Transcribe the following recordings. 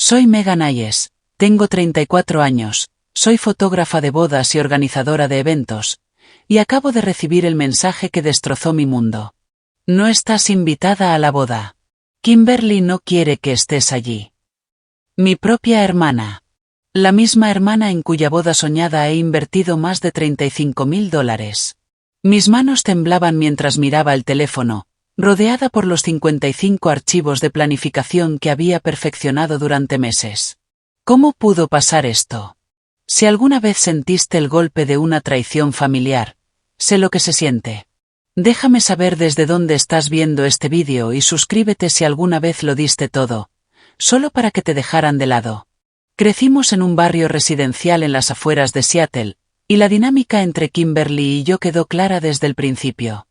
Soy Megan Ayes, tengo 34 años, soy fotógrafa de bodas y organizadora de eventos, y acabo de recibir el mensaje que destrozó mi mundo. No estás invitada a la boda. Kimberly no quiere que estés allí. Mi propia hermana. La misma hermana en cuya boda soñada he invertido más de $35.000. Mis manos temblaban mientras miraba el teléfono, rodeada por los 55 archivos de planificación que había perfeccionado durante meses. ¿Cómo pudo pasar esto? Si alguna vez sentiste el golpe de una traición familiar, sé lo que se siente. Déjame saber desde dónde estás viendo este vídeo y suscríbete si alguna vez lo diste todo, solo para que te dejaran de lado. Crecimos en un barrio residencial en las afueras de Seattle, y la dinámica entre Kimberly y yo quedó clara desde el principio.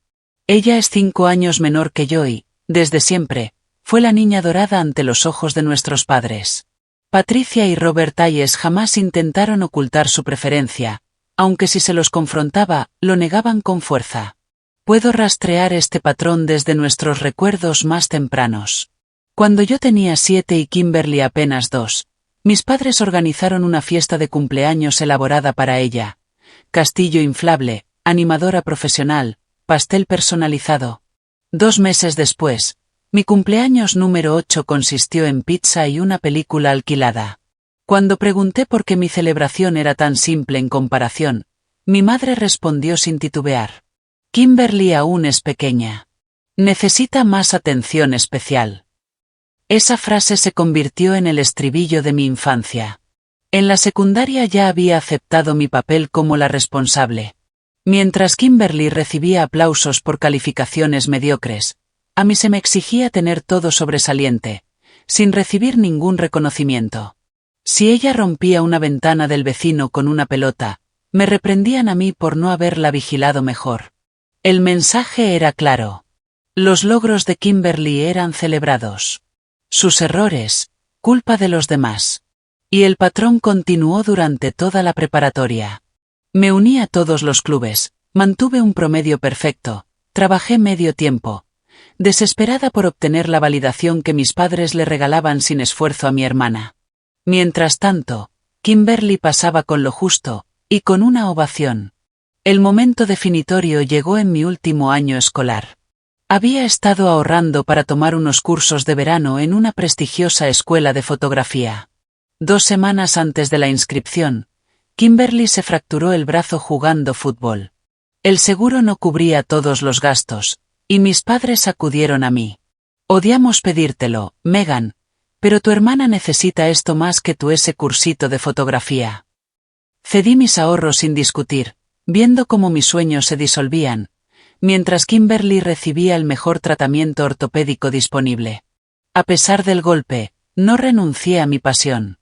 Ella es 5 años menor que yo y, desde siempre, fue la niña dorada ante los ojos de nuestros padres. Patricia y Robert Ayes jamás intentaron ocultar su preferencia, aunque si se los confrontaba, lo negaban con fuerza. Puedo rastrear este patrón desde nuestros recuerdos más tempranos. Cuando yo tenía 7 y Kimberly apenas 2, mis padres organizaron una fiesta de cumpleaños elaborada para ella. Castillo inflable, animadora profesional, pastel personalizado. 2 meses después, mi cumpleaños número 8 consistió en pizza y una película alquilada. Cuando pregunté por qué mi celebración era tan simple en comparación, mi madre respondió sin titubear. Kimberly aún es pequeña. Necesita más atención especial. Esa frase se convirtió en el estribillo de mi infancia. En la secundaria ya había aceptado mi papel como la responsable. Mientras Kimberly recibía aplausos por calificaciones mediocres, a mí se me exigía tener todo sobresaliente, sin recibir ningún reconocimiento. Si ella rompía una ventana del vecino con una pelota, me reprendían a mí por no haberla vigilado mejor. El mensaje era claro. Los logros de Kimberly eran celebrados. Sus errores, culpa de los demás. Y el patrón continuó durante toda la preparatoria. Me uní a todos los clubes, mantuve un promedio perfecto, trabajé medio tiempo, desesperada por obtener la validación que mis padres le regalaban sin esfuerzo a mi hermana. Mientras tanto, Kimberly pasaba con lo justo, y con una ovación. El momento definitorio llegó en mi último año escolar. Había estado ahorrando para tomar unos cursos de verano en una prestigiosa escuela de fotografía. 2 semanas antes de la inscripción, Kimberly se fracturó el brazo jugando fútbol. El seguro no cubría todos los gastos, y mis padres acudieron a mí. Odiamos pedírtelo, Megan, pero tu hermana necesita esto más que ese cursito de fotografía. Cedí mis ahorros sin discutir, viendo cómo mis sueños se disolvían, mientras Kimberly recibía el mejor tratamiento ortopédico disponible. A pesar del golpe, no renuncié a mi pasión.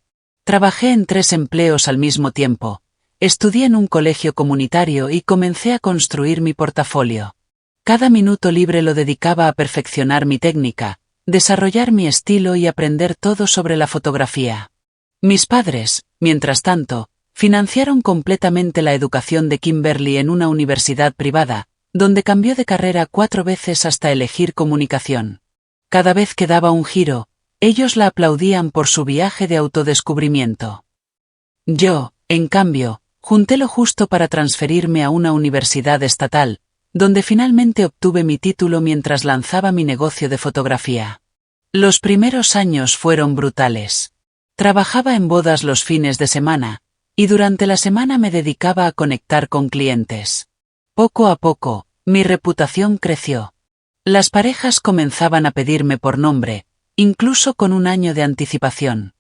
Trabajé en 3 empleos al mismo tiempo, estudié en un colegio comunitario y comencé a construir mi portafolio. Cada minuto libre lo dedicaba a perfeccionar mi técnica, desarrollar mi estilo y aprender todo sobre la fotografía. Mis padres, mientras tanto, financiaron completamente la educación de Kimberly en una universidad privada, donde cambió de carrera 4 veces hasta elegir comunicación. Cada vez que daba un giro, ellos la aplaudían por su viaje de autodescubrimiento. Yo, en cambio, junté lo justo para transferirme a una universidad estatal, donde finalmente obtuve mi título mientras lanzaba mi negocio de fotografía. Los primeros años fueron brutales. Trabajaba en bodas los fines de semana, y durante la semana me dedicaba a conectar con clientes. Poco a poco, mi reputación creció. Las parejas comenzaban a pedirme por nombre, incluso con un año de anticipación.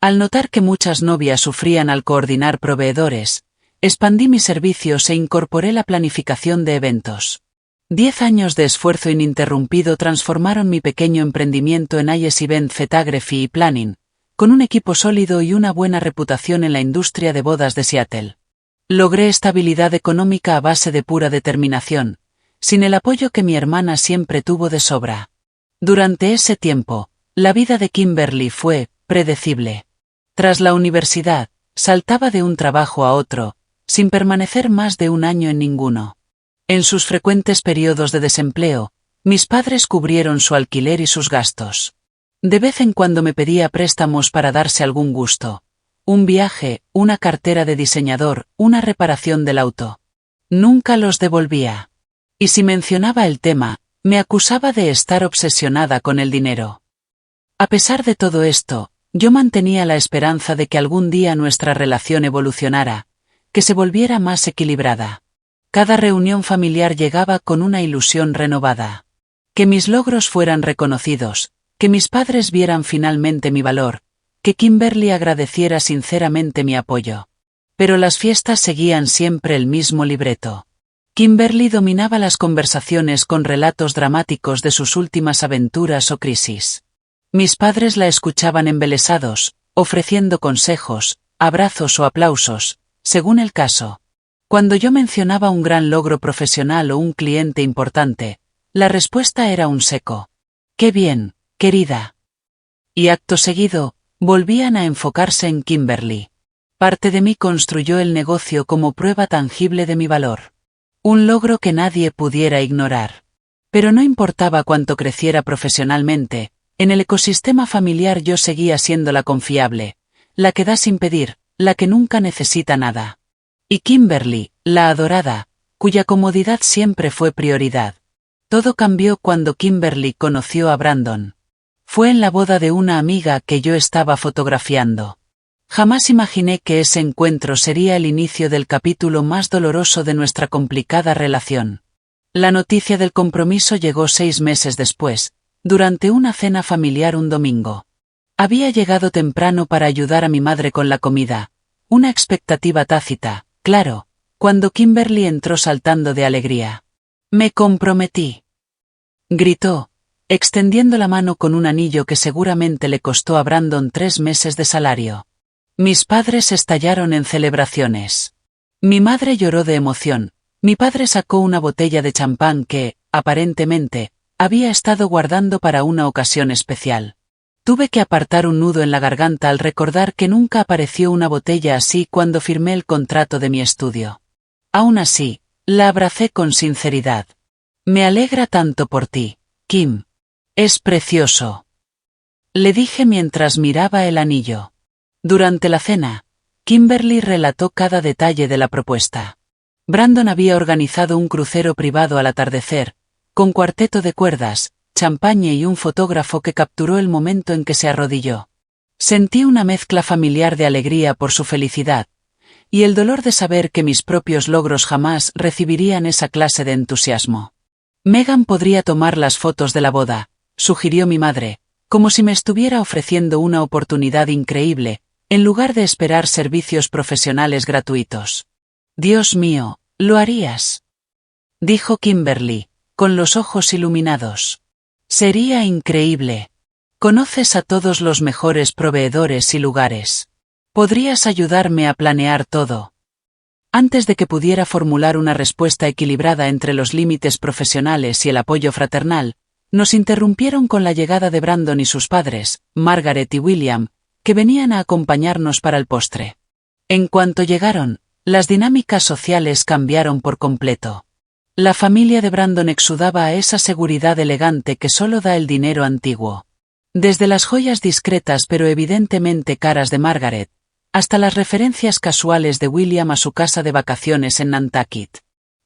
Al notar que muchas novias sufrían al coordinar proveedores, expandí mis servicios e incorporé la planificación de eventos. 10 años de esfuerzo ininterrumpido transformaron mi pequeño emprendimiento en Ayes Event Photography y Planning, con un equipo sólido y una buena reputación en la industria de bodas de Seattle. Logré estabilidad económica a base de pura determinación, sin el apoyo que mi hermana siempre tuvo de sobra. Durante ese tiempo, la vida de Kimberly fue predecible. Tras la universidad, saltaba de un trabajo a otro, sin permanecer más de un año en ninguno. En sus frecuentes periodos de desempleo, mis padres cubrieron su alquiler y sus gastos. De vez en cuando me pedía préstamos para darse algún gusto. Un viaje, una cartera de diseñador, una reparación del auto. Nunca los devolvía. Y si mencionaba el tema, me acusaba de estar obsesionada con el dinero. A pesar de todo esto, yo mantenía la esperanza de que algún día nuestra relación evolucionara, que se volviera más equilibrada. Cada reunión familiar llegaba con una ilusión renovada. Que mis logros fueran reconocidos, que mis padres vieran finalmente mi valor, que Kimberly agradeciera sinceramente mi apoyo. Pero las fiestas seguían siempre el mismo libreto. Kimberly dominaba las conversaciones con relatos dramáticos de sus últimas aventuras o crisis. Mis padres la escuchaban embelesados, ofreciendo consejos, abrazos o aplausos, según el caso. Cuando yo mencionaba un gran logro profesional o un cliente importante, la respuesta era un seco. «¡Qué bien, querida!». Y acto seguido, volvían a enfocarse en Kimberly. Parte de mí construyó el negocio como prueba tangible de mi valor. Un logro que nadie pudiera ignorar. Pero no importaba cuánto creciera profesionalmente, en el ecosistema familiar yo seguía siendo la confiable, la que da sin pedir, la que nunca necesita nada. Y Kimberly, la adorada, cuya comodidad siempre fue prioridad. Todo cambió cuando Kimberly conoció a Brandon. Fue en la boda de una amiga que yo estaba fotografiando. Jamás imaginé que ese encuentro sería el inicio del capítulo más doloroso de nuestra complicada relación. La noticia del compromiso llegó 6 meses después, durante una cena familiar un domingo. Había llegado temprano para ayudar a mi madre con la comida, una expectativa tácita, claro, cuando Kimberly entró saltando de alegría. «Me comprometí», gritó, extendiendo la mano con un anillo que seguramente le costó a Brandon 3 meses de salario. Mis padres estallaron en celebraciones. Mi madre lloró de emoción, mi padre sacó una botella de champán que, aparentemente, había estado guardando para una ocasión especial. Tuve que apartar un nudo en la garganta al recordar que nunca apareció una botella así cuando firmé el contrato de mi estudio. Aún así, la abracé con sinceridad. «Me alegra tanto por ti, Kim. Es precioso», le dije mientras miraba el anillo. Durante la cena, Kimberly relató cada detalle de la propuesta. Brandon había organizado un crucero privado al atardecer, con cuarteto de cuerdas, champaña y un fotógrafo que capturó el momento en que se arrodilló. Sentí una mezcla familiar de alegría por su felicidad, y el dolor de saber que mis propios logros jamás recibirían esa clase de entusiasmo. «Megan podría tomar las fotos de la boda», sugirió mi madre, como si me estuviera ofreciendo una oportunidad increíble, en lugar de esperar servicios profesionales gratuitos. «Dios mío, ¿lo harías?», dijo Kimberly, con los ojos iluminados. «Sería increíble. Conoces a todos los mejores proveedores y lugares. ¿Podrías ayudarme a planear todo?». Antes de que pudiera formular una respuesta equilibrada entre los límites profesionales y el apoyo fraternal, nos interrumpieron con la llegada de Brandon y sus padres, Margaret y William, que venían a acompañarnos para el postre. En cuanto llegaron, las dinámicas sociales cambiaron por completo. La familia de Brandon exudaba a esa seguridad elegante que solo da el dinero antiguo. Desde las joyas discretas pero evidentemente caras de Margaret, hasta las referencias casuales de William a su casa de vacaciones en Nantucket.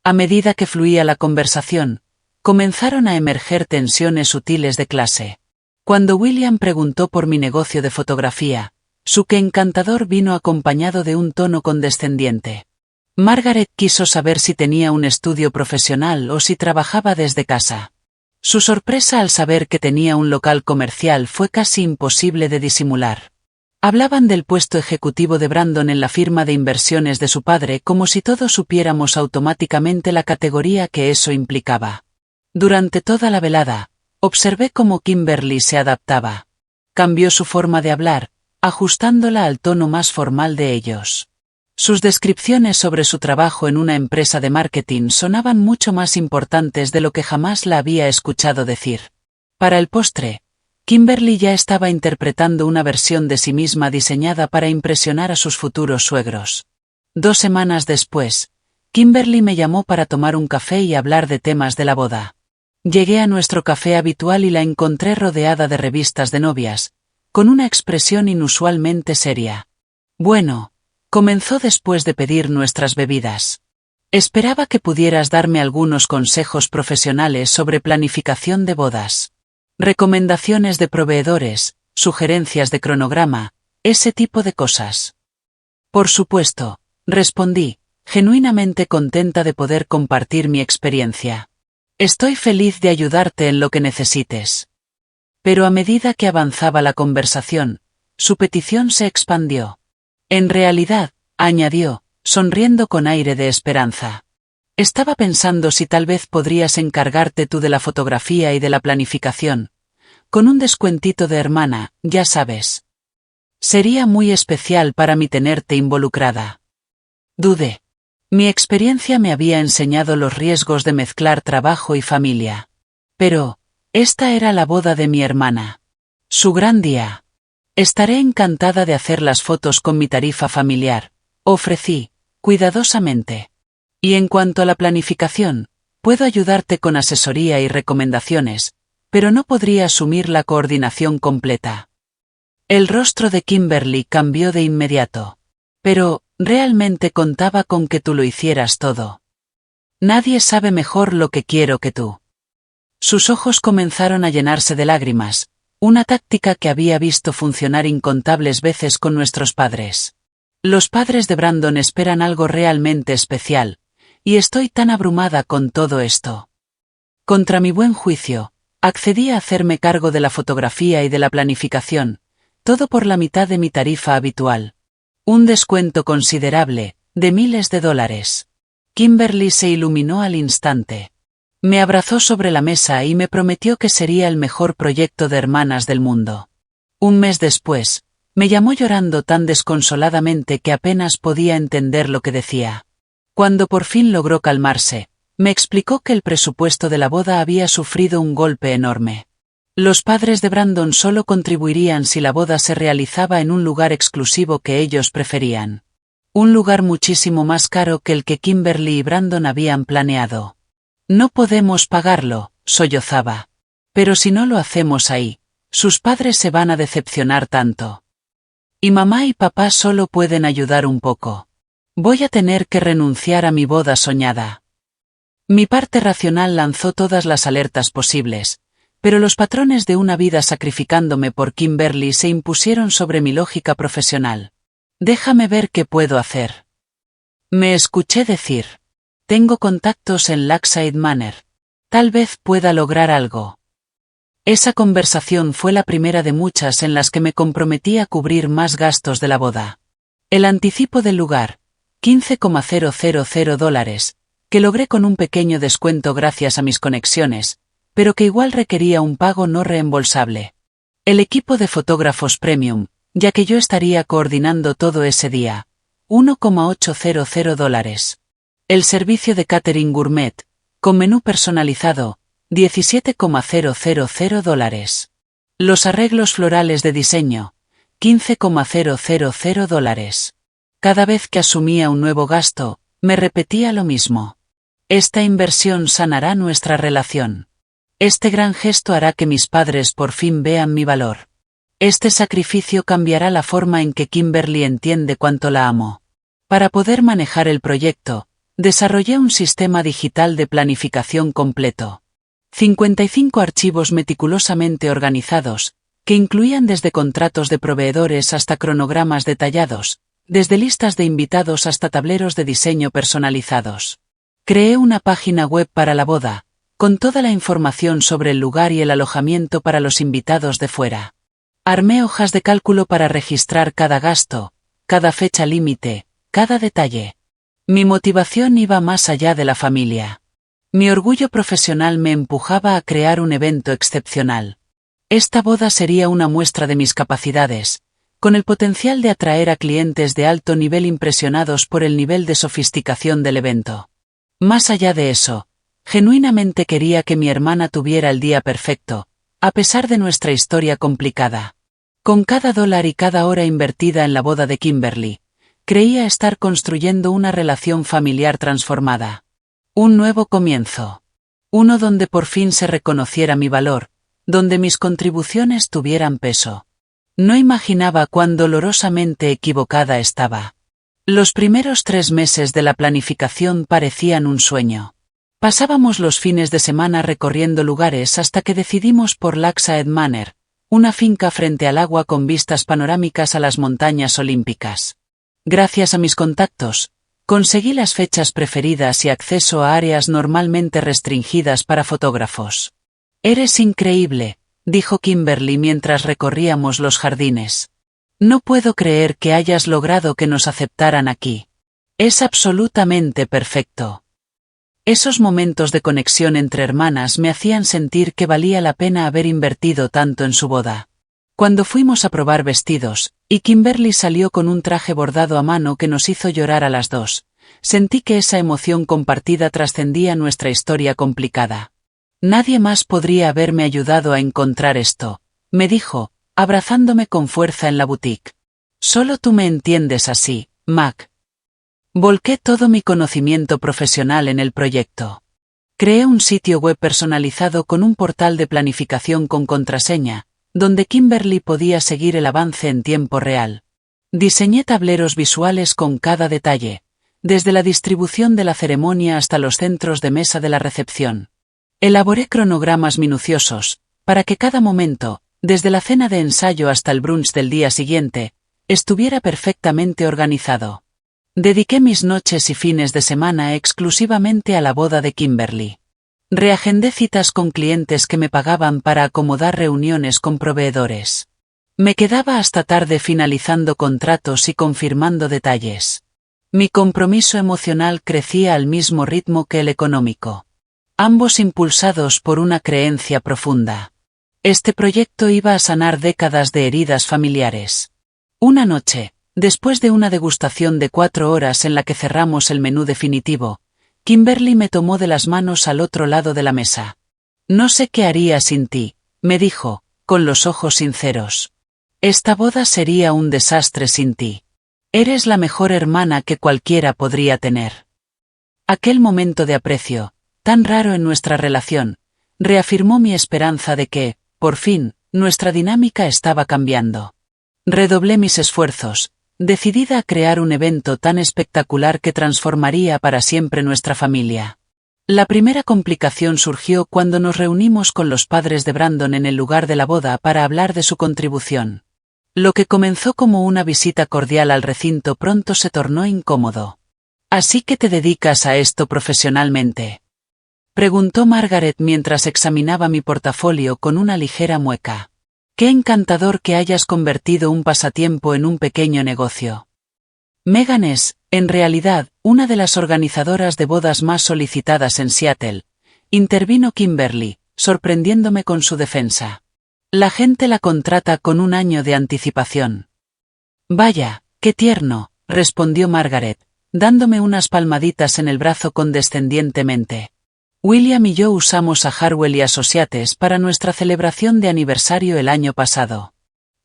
A medida que fluía la conversación, comenzaron a emerger tensiones sutiles de clase. Cuando William preguntó por mi negocio de fotografía, su que encantador vino acompañado de un tono condescendiente. Margaret quiso saber si tenía un estudio profesional o si trabajaba desde casa. Su sorpresa al saber que tenía un local comercial fue casi imposible de disimular. Hablaban del puesto ejecutivo de Brandon en la firma de inversiones de su padre como si todos supiéramos automáticamente la categoría que eso implicaba. Durante toda la velada, observé cómo Kimberly se adaptaba. Cambió su forma de hablar, ajustándola al tono más formal de ellos. Sus descripciones sobre su trabajo en una empresa de marketing sonaban mucho más importantes de lo que jamás la había escuchado decir. Para el postre, Kimberly ya estaba interpretando una versión de sí misma diseñada para impresionar a sus futuros suegros. 2 semanas después, Kimberly me llamó para tomar un café y hablar de temas de la boda. Llegué a nuestro café habitual y la encontré rodeada de revistas de novias, con una expresión inusualmente seria. Bueno, comenzó después de pedir nuestras bebidas. Esperaba que pudieras darme algunos consejos profesionales sobre planificación de bodas. Recomendaciones de proveedores, sugerencias de cronograma, ese tipo de cosas. Por supuesto, respondí, genuinamente contenta de poder compartir mi experiencia. Estoy feliz de ayudarte en lo que necesites. Pero a medida que avanzaba la conversación, su petición se expandió. En realidad, añadió, sonriendo con aire de esperanza. Estaba pensando si tal vez podrías encargarte tú de la fotografía y de la planificación. Con un descuentito de hermana, ya sabes. Sería muy especial para mí tenerte involucrada. Dudé. Mi experiencia me había enseñado los riesgos de mezclar trabajo y familia. Pero, esta era la boda de mi hermana. Su gran día. Estaré encantada de hacer las fotos con mi tarifa familiar, ofrecí, cuidadosamente. Y en cuanto a la planificación, puedo ayudarte con asesoría y recomendaciones, pero no podría asumir la coordinación completa. El rostro de Kimberly cambió de inmediato. Pero, realmente contaba con que tú lo hicieras todo. Nadie sabe mejor lo que quiero que tú. Sus ojos comenzaron a llenarse de lágrimas, una táctica que había visto funcionar incontables veces con nuestros padres. Los padres de Brandon esperan algo realmente especial, y estoy tan abrumada con todo esto. Contra mi buen juicio, accedí a hacerme cargo de la fotografía y de la planificación, todo por la mitad de mi tarifa habitual. Un descuento considerable, de miles de dólares. Kimberly se iluminó al instante. Me abrazó sobre la mesa y me prometió que sería el mejor proyecto de hermanas del mundo. Un mes después, me llamó llorando tan desconsoladamente que apenas podía entender lo que decía. Cuando por fin logró calmarse, me explicó que el presupuesto de la boda había sufrido un golpe enorme. Los padres de Brandon solo contribuirían si la boda se realizaba en un lugar exclusivo que ellos preferían. Un lugar muchísimo más caro que el que Kimberly y Brandon habían planeado. No podemos pagarlo, sollozaba. Pero si no lo hacemos ahí, sus padres se van a decepcionar tanto. Y mamá y papá solo pueden ayudar un poco. Voy a tener que renunciar a mi boda soñada. Mi parte racional lanzó todas las alertas posibles, pero los patrones de una vida sacrificándome por Kimberly se impusieron sobre mi lógica profesional. Déjame ver qué puedo hacer. Me escuché decir. Tengo contactos en Lakeside Manor. Tal vez pueda lograr algo. Esa conversación fue la primera de muchas en las que me comprometí a cubrir más gastos de la boda. El anticipo del lugar, $15,000, que logré con un pequeño descuento gracias a mis conexiones, pero que igual requería un pago no reembolsable. El equipo de fotógrafos premium, ya que yo estaría coordinando todo ese día, $1,800. El servicio de catering gourmet, con menú personalizado, $17,000. Los arreglos florales de diseño, $15,000. Cada vez que asumía un nuevo gasto, me repetía lo mismo. Esta inversión sanará nuestra relación. Este gran gesto hará que mis padres por fin vean mi valor. Este sacrificio cambiará la forma en que Kimberly entiende cuánto la amo. Para poder manejar el proyecto, desarrollé un sistema digital de planificación completo. 55 archivos meticulosamente organizados, que incluían desde contratos de proveedores hasta cronogramas detallados, desde listas de invitados hasta tableros de diseño personalizados. Creé una página web para la boda, con toda la información sobre el lugar y el alojamiento para los invitados de fuera. Armé hojas de cálculo para registrar cada gasto, cada fecha límite, cada detalle. Mi motivación iba más allá de la familia. Mi orgullo profesional me empujaba a crear un evento excepcional. Esta boda sería una muestra de mis capacidades, con el potencial de atraer a clientes de alto nivel impresionados por el nivel de sofisticación del evento. Más allá de eso, genuinamente quería que mi hermana tuviera el día perfecto, a pesar de nuestra historia complicada. Con cada dólar y cada hora invertida en la boda de Kimberly, creía estar construyendo una relación familiar transformada. Un nuevo comienzo. Uno donde por fin se reconociera mi valor, donde mis contribuciones tuvieran peso. No imaginaba cuán dolorosamente equivocada estaba. Los primeros 3 meses de la planificación parecían un sueño. Pasábamos los fines de semana recorriendo lugares hasta que decidimos por Lakeside Manor, una finca frente al agua con vistas panorámicas a las montañas olímpicas. Gracias a mis contactos, conseguí las fechas preferidas y acceso a áreas normalmente restringidas para fotógrafos. «Eres increíble», dijo Kimberly mientras recorríamos los jardines. «No puedo creer que hayas logrado que nos aceptaran aquí. Es absolutamente perfecto». Esos momentos de conexión entre hermanas me hacían sentir que valía la pena haber invertido tanto en su boda. Cuando fuimos a probar vestidos, y Kimberly salió con un traje bordado a mano que nos hizo llorar a las dos, sentí que esa emoción compartida trascendía nuestra historia complicada. «Nadie más podría haberme ayudado a encontrar esto», me dijo, abrazándome con fuerza en la boutique. «Solo tú me entiendes así, Mac». Volqué todo mi conocimiento profesional en el proyecto. Creé un sitio web personalizado con un portal de planificación con contraseña, donde Kimberly podía seguir el avance en tiempo real. Diseñé tableros visuales con cada detalle, desde la distribución de la ceremonia hasta los centros de mesa de la recepción. Elaboré cronogramas minuciosos, para que cada momento, desde la cena de ensayo hasta el brunch del día siguiente, estuviera perfectamente organizado. Dediqué mis noches y fines de semana exclusivamente a la boda de Kimberly. Reagendé citas con clientes que me pagaban para acomodar reuniones con proveedores. Me quedaba hasta tarde finalizando contratos y confirmando detalles. Mi compromiso emocional crecía al mismo ritmo que el económico. Ambos impulsados por una creencia profunda. Este proyecto iba a sanar décadas de heridas familiares. Una noche, después de una degustación de 4 horas en la que cerramos el menú definitivo, Kimberly me tomó de las manos al otro lado de la mesa. «No sé qué haría sin ti», me dijo, con los ojos sinceros. «Esta boda sería un desastre sin ti. Eres la mejor hermana que cualquiera podría tener». Aquel momento de aprecio, tan raro en nuestra relación, reafirmó mi esperanza de que, por fin, nuestra dinámica estaba cambiando. Redoblé mis esfuerzos, decidida a crear un evento tan espectacular que transformaría para siempre nuestra familia. La primera complicación surgió cuando nos reunimos con los padres de Brandon en el lugar de la boda para hablar de su contribución. Lo que comenzó como una visita cordial al recinto pronto se tornó incómodo. «¿Así que te dedicas a esto profesionalmente?», preguntó Margaret mientras examinaba mi portafolio con una ligera mueca. «Qué encantador que hayas convertido un pasatiempo en un pequeño negocio». Megan es, en realidad, una de las organizadoras de bodas más solicitadas en Seattle, intervino Kimberly, sorprendiéndome con su defensa. «La gente la contrata con 1 año de anticipación». «Vaya, qué tierno», respondió Margaret, dándome unas palmaditas en el brazo condescendientemente. «William y yo usamos a Harwell y Associates para nuestra celebración de aniversario el año pasado.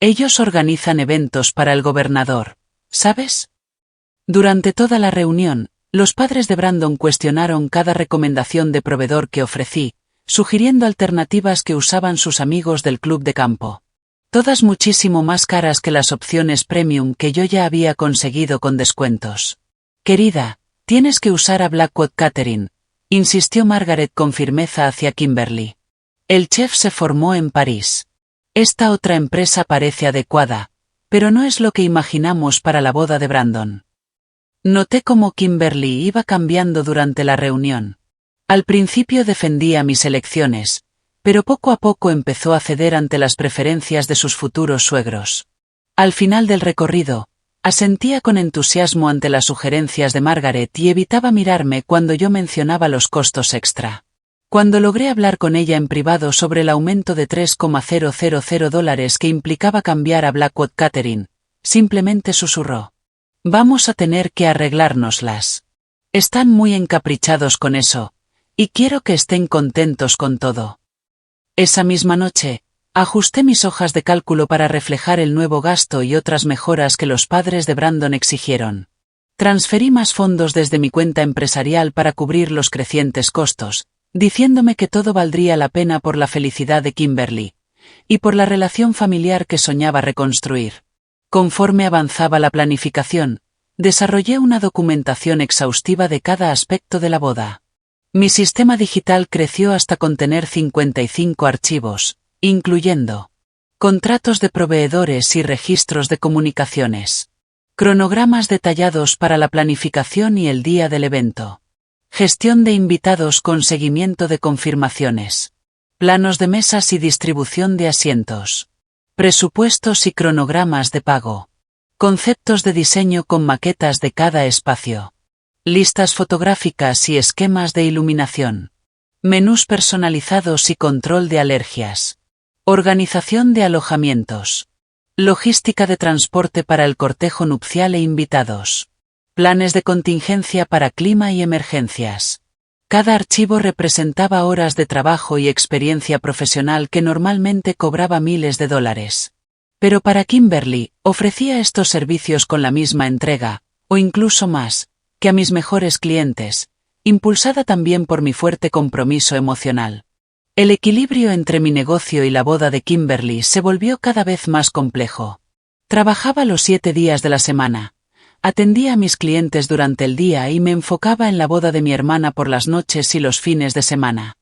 Ellos organizan eventos para el gobernador, ¿sabes?». Durante toda la reunión, los padres de Brandon cuestionaron cada recomendación de proveedor que ofrecí, sugiriendo alternativas que usaban sus amigos del club de campo. Todas muchísimo más caras que las opciones premium que yo ya había conseguido con descuentos. «Querida, tienes que usar a Blackwood Catering», insistió Margaret con firmeza hacia Kimberly. «El chef se formó en París. Esta otra empresa parece adecuada, pero no es lo que imaginamos para la boda de Brandon». Noté cómo Kimberly iba cambiando durante la reunión. Al principio defendía mis elecciones, pero poco a poco empezó a ceder ante las preferencias de sus futuros suegros. Al final del recorrido, asentía con entusiasmo ante las sugerencias de Margaret y evitaba mirarme cuando yo mencionaba los costos extra. Cuando logré hablar con ella en privado sobre el aumento de $3,000 que implicaba cambiar a Blackwood Catering, simplemente susurró: «Vamos a tener que arreglárnoslas. Están muy encaprichados con eso, y quiero que estén contentos con todo». Esa misma noche, ajusté mis hojas de cálculo para reflejar el nuevo gasto y otras mejoras que los padres de Brandon exigieron. Transferí más fondos desde mi cuenta empresarial para cubrir los crecientes costos, diciéndome que todo valdría la pena por la felicidad de Kimberly, y por la relación familiar que soñaba reconstruir. Conforme avanzaba la planificación, desarrollé una documentación exhaustiva de cada aspecto de la boda. Mi sistema digital creció hasta contener 55 archivos, incluyendo contratos de proveedores y registros de comunicaciones, cronogramas detallados para la planificación y el día del evento, gestión de invitados con seguimiento de confirmaciones, planos de mesas y distribución de asientos, presupuestos y cronogramas de pago, conceptos de diseño con maquetas de cada espacio, listas fotográficas y esquemas de iluminación, menús personalizados y control de alergias, organización de alojamientos, logística de transporte para el cortejo nupcial e invitados, planes de contingencia para clima y emergencias. Cada archivo representaba horas de trabajo y experiencia profesional que normalmente cobraba miles de dólares. Pero para Kimberly, ofrecía estos servicios con la misma entrega, o incluso más, que a mis mejores clientes, impulsada también por mi fuerte compromiso emocional. El equilibrio entre mi negocio y la boda de Kimberly se volvió cada vez más complejo. Trabajaba los 7 días de la semana. Atendía a mis clientes durante el día y me enfocaba en la boda de mi hermana por las noches y los fines de semana.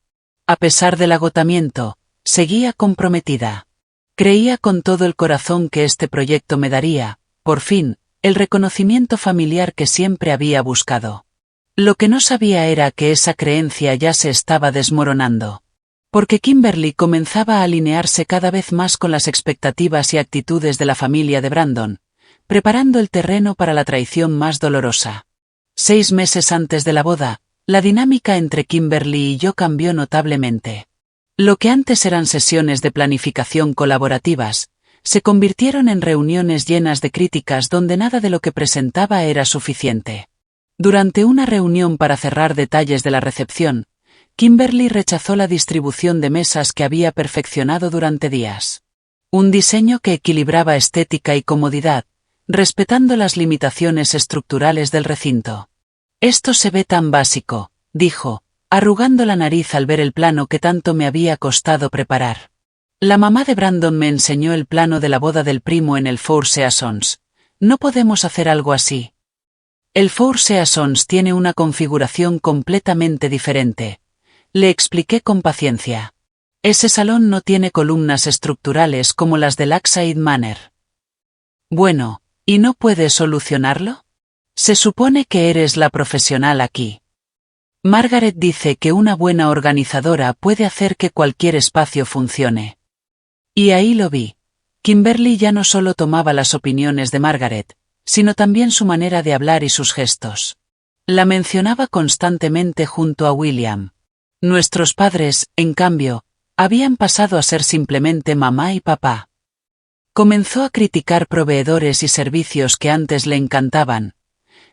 A pesar del agotamiento, seguía comprometida. Creía con todo el corazón que este proyecto me daría, por fin, el reconocimiento familiar que siempre había buscado. Lo que no sabía era que esa creencia ya se estaba desmoronando. Porque Kimberly comenzaba a alinearse cada vez más con las expectativas y actitudes de la familia de Brandon, preparando el terreno para la traición más dolorosa. 6 meses antes de la boda, la dinámica entre Kimberly y yo cambió notablemente. Lo que antes eran sesiones de planificación colaborativas, se convirtieron en reuniones llenas de críticas donde nada de lo que presentaba era suficiente. Durante una reunión para cerrar detalles de la recepción, Kimberly rechazó la distribución de mesas que había perfeccionado durante días. Un diseño que equilibraba estética y comodidad, respetando las limitaciones estructurales del recinto. Esto se ve tan básico, dijo, arrugando la nariz al ver el plano que tanto me había costado preparar. La mamá de Brandon me enseñó el plano de la boda del primo en el Four Seasons. No podemos hacer algo así. El Four Seasons tiene una configuración completamente diferente. Le expliqué con paciencia. Ese salón no tiene columnas estructurales como las del Lakeside Manor. Bueno, ¿y no puedes solucionarlo? Se supone que eres la profesional aquí. Margaret dice que una buena organizadora puede hacer que cualquier espacio funcione. Y ahí lo vi. Kimberly ya no solo tomaba las opiniones de Margaret, sino también su manera de hablar y sus gestos. La mencionaba constantemente junto a William. Nuestros padres, en cambio, habían pasado a ser simplemente mamá y papá. Comenzó a criticar proveedores y servicios que antes le encantaban,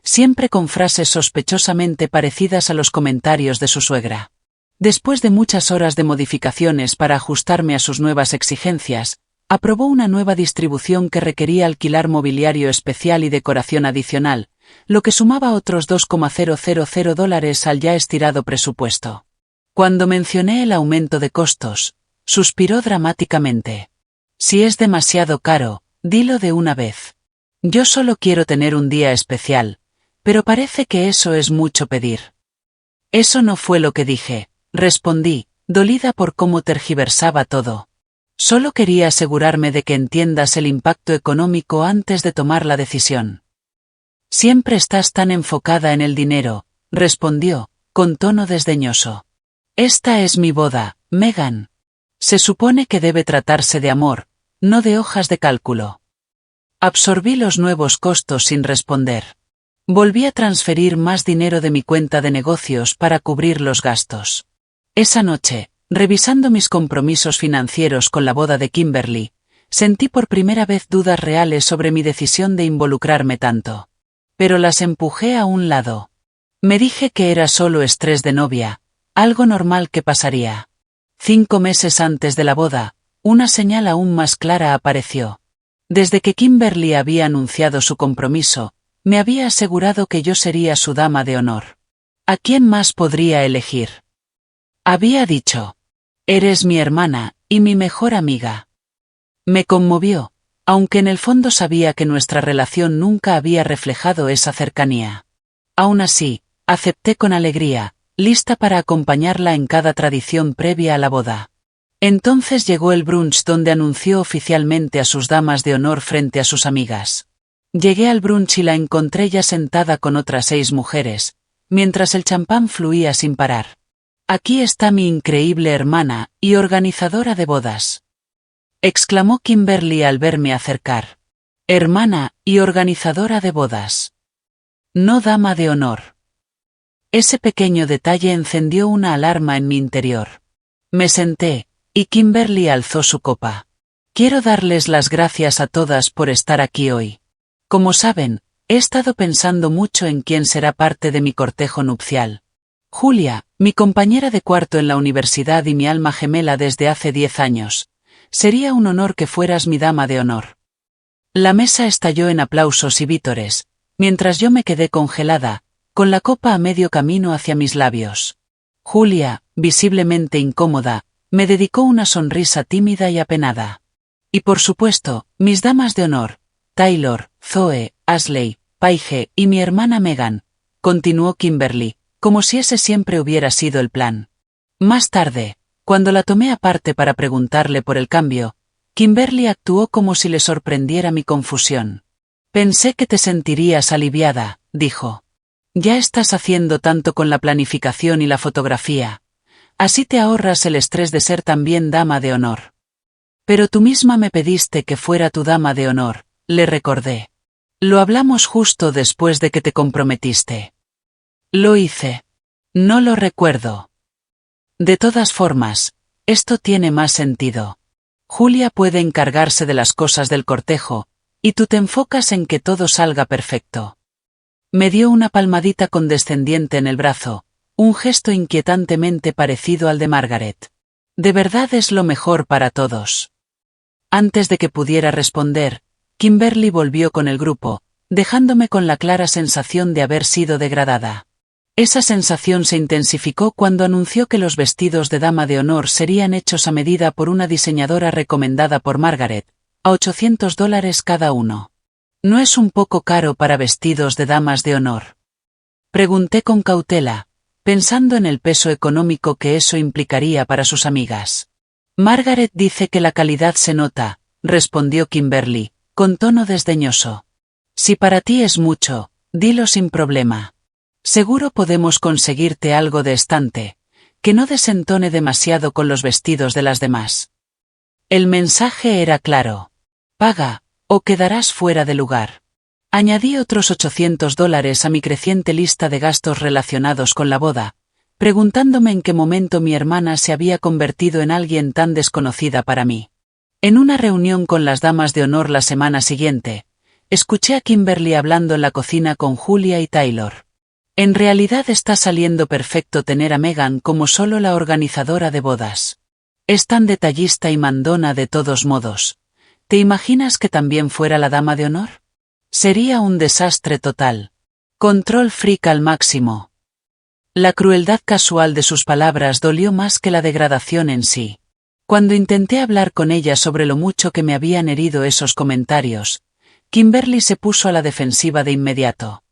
siempre con frases sospechosamente parecidas a los comentarios de su suegra. Después de muchas horas de modificaciones para ajustarme a sus nuevas exigencias, aprobó una nueva distribución que requería alquilar mobiliario especial y decoración adicional, lo que sumaba otros $2,000 al ya estirado presupuesto. Cuando mencioné el aumento de costos, suspiró dramáticamente. Si es demasiado caro, dilo de una vez. Yo solo quiero tener un día especial, pero parece que eso es mucho pedir. Eso no fue lo que dije, respondí, dolida por cómo tergiversaba todo. Solo quería asegurarme de que entiendas el impacto económico antes de tomar la decisión. Siempre estás tan enfocada en el dinero, respondió, con tono desdeñoso. Esta es mi boda, Megan. Se supone que debe tratarse de amor, no de hojas de cálculo. Absorbí los nuevos costos sin responder. Volví a transferir más dinero de mi cuenta de negocios para cubrir los gastos. Esa noche, revisando mis compromisos financieros con la boda de Kimberly, sentí por primera vez dudas reales sobre mi decisión de involucrarme tanto. Pero las empujé a un lado. Me dije que era solo estrés de novia, algo normal que pasaría. 5 meses antes de la boda, una señal aún más clara apareció. Desde que Kimberly había anunciado su compromiso, me había asegurado que yo sería su dama de honor. ¿A quién más podría elegir? Había dicho. Eres mi hermana, y mi mejor amiga. Me conmovió, aunque en el fondo sabía que nuestra relación nunca había reflejado esa cercanía. Aún así, acepté con alegría, lista para acompañarla en cada tradición previa a la boda. Entonces llegó el brunch donde anunció oficialmente a sus damas de honor frente a sus amigas. Llegué al brunch y la encontré ya sentada con otras 6 mujeres, mientras el champán fluía sin parar. Aquí está mi increíble hermana y organizadora de bodas, exclamó Kimberly al verme acercar. Hermana y organizadora de bodas. No dama de honor. Ese pequeño detalle encendió una alarma en mi interior. Me senté, y Kimberly alzó su copa. Quiero darles las gracias a todas por estar aquí hoy. Como saben, he estado pensando mucho en quién será parte de mi cortejo nupcial. Julia, mi compañera de cuarto en la universidad y mi alma gemela desde hace 10 años. Sería un honor que fueras mi dama de honor. La mesa estalló en aplausos y vítores, mientras yo me quedé congelada, con la copa a medio camino hacia mis labios. Julia, visiblemente incómoda, me dedicó una sonrisa tímida y apenada. Y por supuesto, mis damas de honor, Taylor, Zoe, Ashley, Paige y mi hermana Megan, continuó Kimberly, como si ese siempre hubiera sido el plan. Más tarde, cuando la tomé aparte para preguntarle por el cambio, Kimberly actuó como si le sorprendiera mi confusión. Pensé que te sentirías aliviada, dijo. Ya estás haciendo tanto con la planificación y la fotografía. Así te ahorras el estrés de ser también dama de honor. Pero tú misma me pediste que fuera tu dama de honor, le recordé. Lo hablamos justo después de que te comprometiste. Lo hice. No lo recuerdo. De todas formas, esto tiene más sentido. Julia puede encargarse de las cosas del cortejo, y tú te enfocas en que todo salga perfecto. Me dio una palmadita condescendiente en el brazo, un gesto inquietantemente parecido al de Margaret. De verdad es lo mejor para todos. Antes de que pudiera responder, Kimberly volvió con el grupo, dejándome con la clara sensación de haber sido degradada. Esa sensación se intensificó cuando anunció que los vestidos de dama de honor serían hechos a medida por una diseñadora recomendada por Margaret, a $800 cada uno. ¿No es un poco caro para vestidos de damas de honor? Pregunté con cautela, pensando en el peso económico que eso implicaría para sus amigas. Margaret dice que la calidad se nota, respondió Kimberly, con tono desdeñoso. Si para ti es mucho, dilo sin problema. Seguro podemos conseguirte algo de estante, que no desentone demasiado con los vestidos de las demás. El mensaje era claro. Paga, o quedarás fuera de lugar. Añadí otros $800 a mi creciente lista de gastos relacionados con la boda, preguntándome en qué momento mi hermana se había convertido en alguien tan desconocida para mí. En una reunión con las damas de honor la semana siguiente, escuché a Kimberly hablando en la cocina con Julia y Taylor. En realidad está saliendo perfecto tener a Megan como solo la organizadora de bodas. Es tan detallista y mandona de todos modos. ¿Te imaginas que también fuera la dama de honor? Sería un desastre total. Control freak al máximo. La crueldad casual de sus palabras dolió más que la degradación en sí. Cuando intenté hablar con ella sobre lo mucho que me habían herido esos comentarios, Kimberly se puso a la defensiva de inmediato.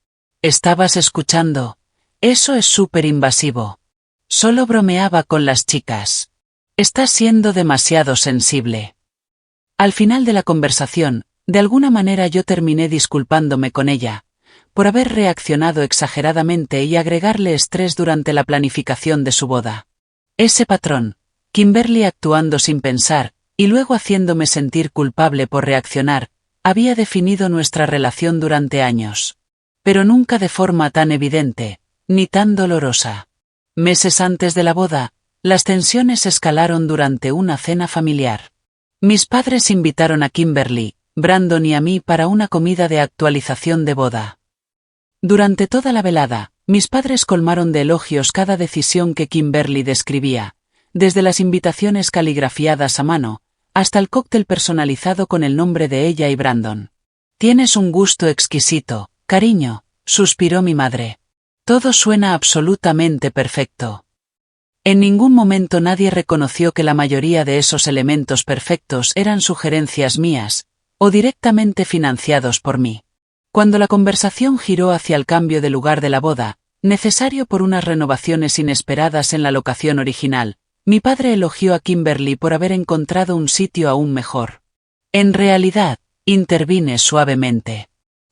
¿Estabas escuchando? Eso es súper invasivo. Solo bromeaba con las chicas. Estás siendo demasiado sensible. Al final de la conversación, de alguna manera yo terminé disculpándome con ella, por haber reaccionado exageradamente y agregarle estrés durante la planificación de su boda. Ese patrón, Kimberly actuando sin pensar, y luego haciéndome sentir culpable por reaccionar, había definido nuestra relación durante años. Pero nunca de forma tan evidente, ni tan dolorosa. Meses antes de la boda, las tensiones escalaron durante una cena familiar. Mis padres invitaron a Kimberly, Brandon y a mí para una comida de actualización de boda. Durante toda la velada, mis padres colmaron de elogios cada decisión que Kimberly describía, desde las invitaciones caligrafiadas a mano, hasta el cóctel personalizado con el nombre de ella y Brandon. Tienes un gusto exquisito, cariño, suspiró mi madre. Todo suena absolutamente perfecto. En ningún momento nadie reconoció que la mayoría de esos elementos perfectos eran sugerencias mías, o directamente financiados por mí. Cuando la conversación giró hacia el cambio de lugar de la boda, necesario por unas renovaciones inesperadas en la locación original, mi padre elogió a Kimberly por haber encontrado un sitio aún mejor. En realidad, intervine suavemente.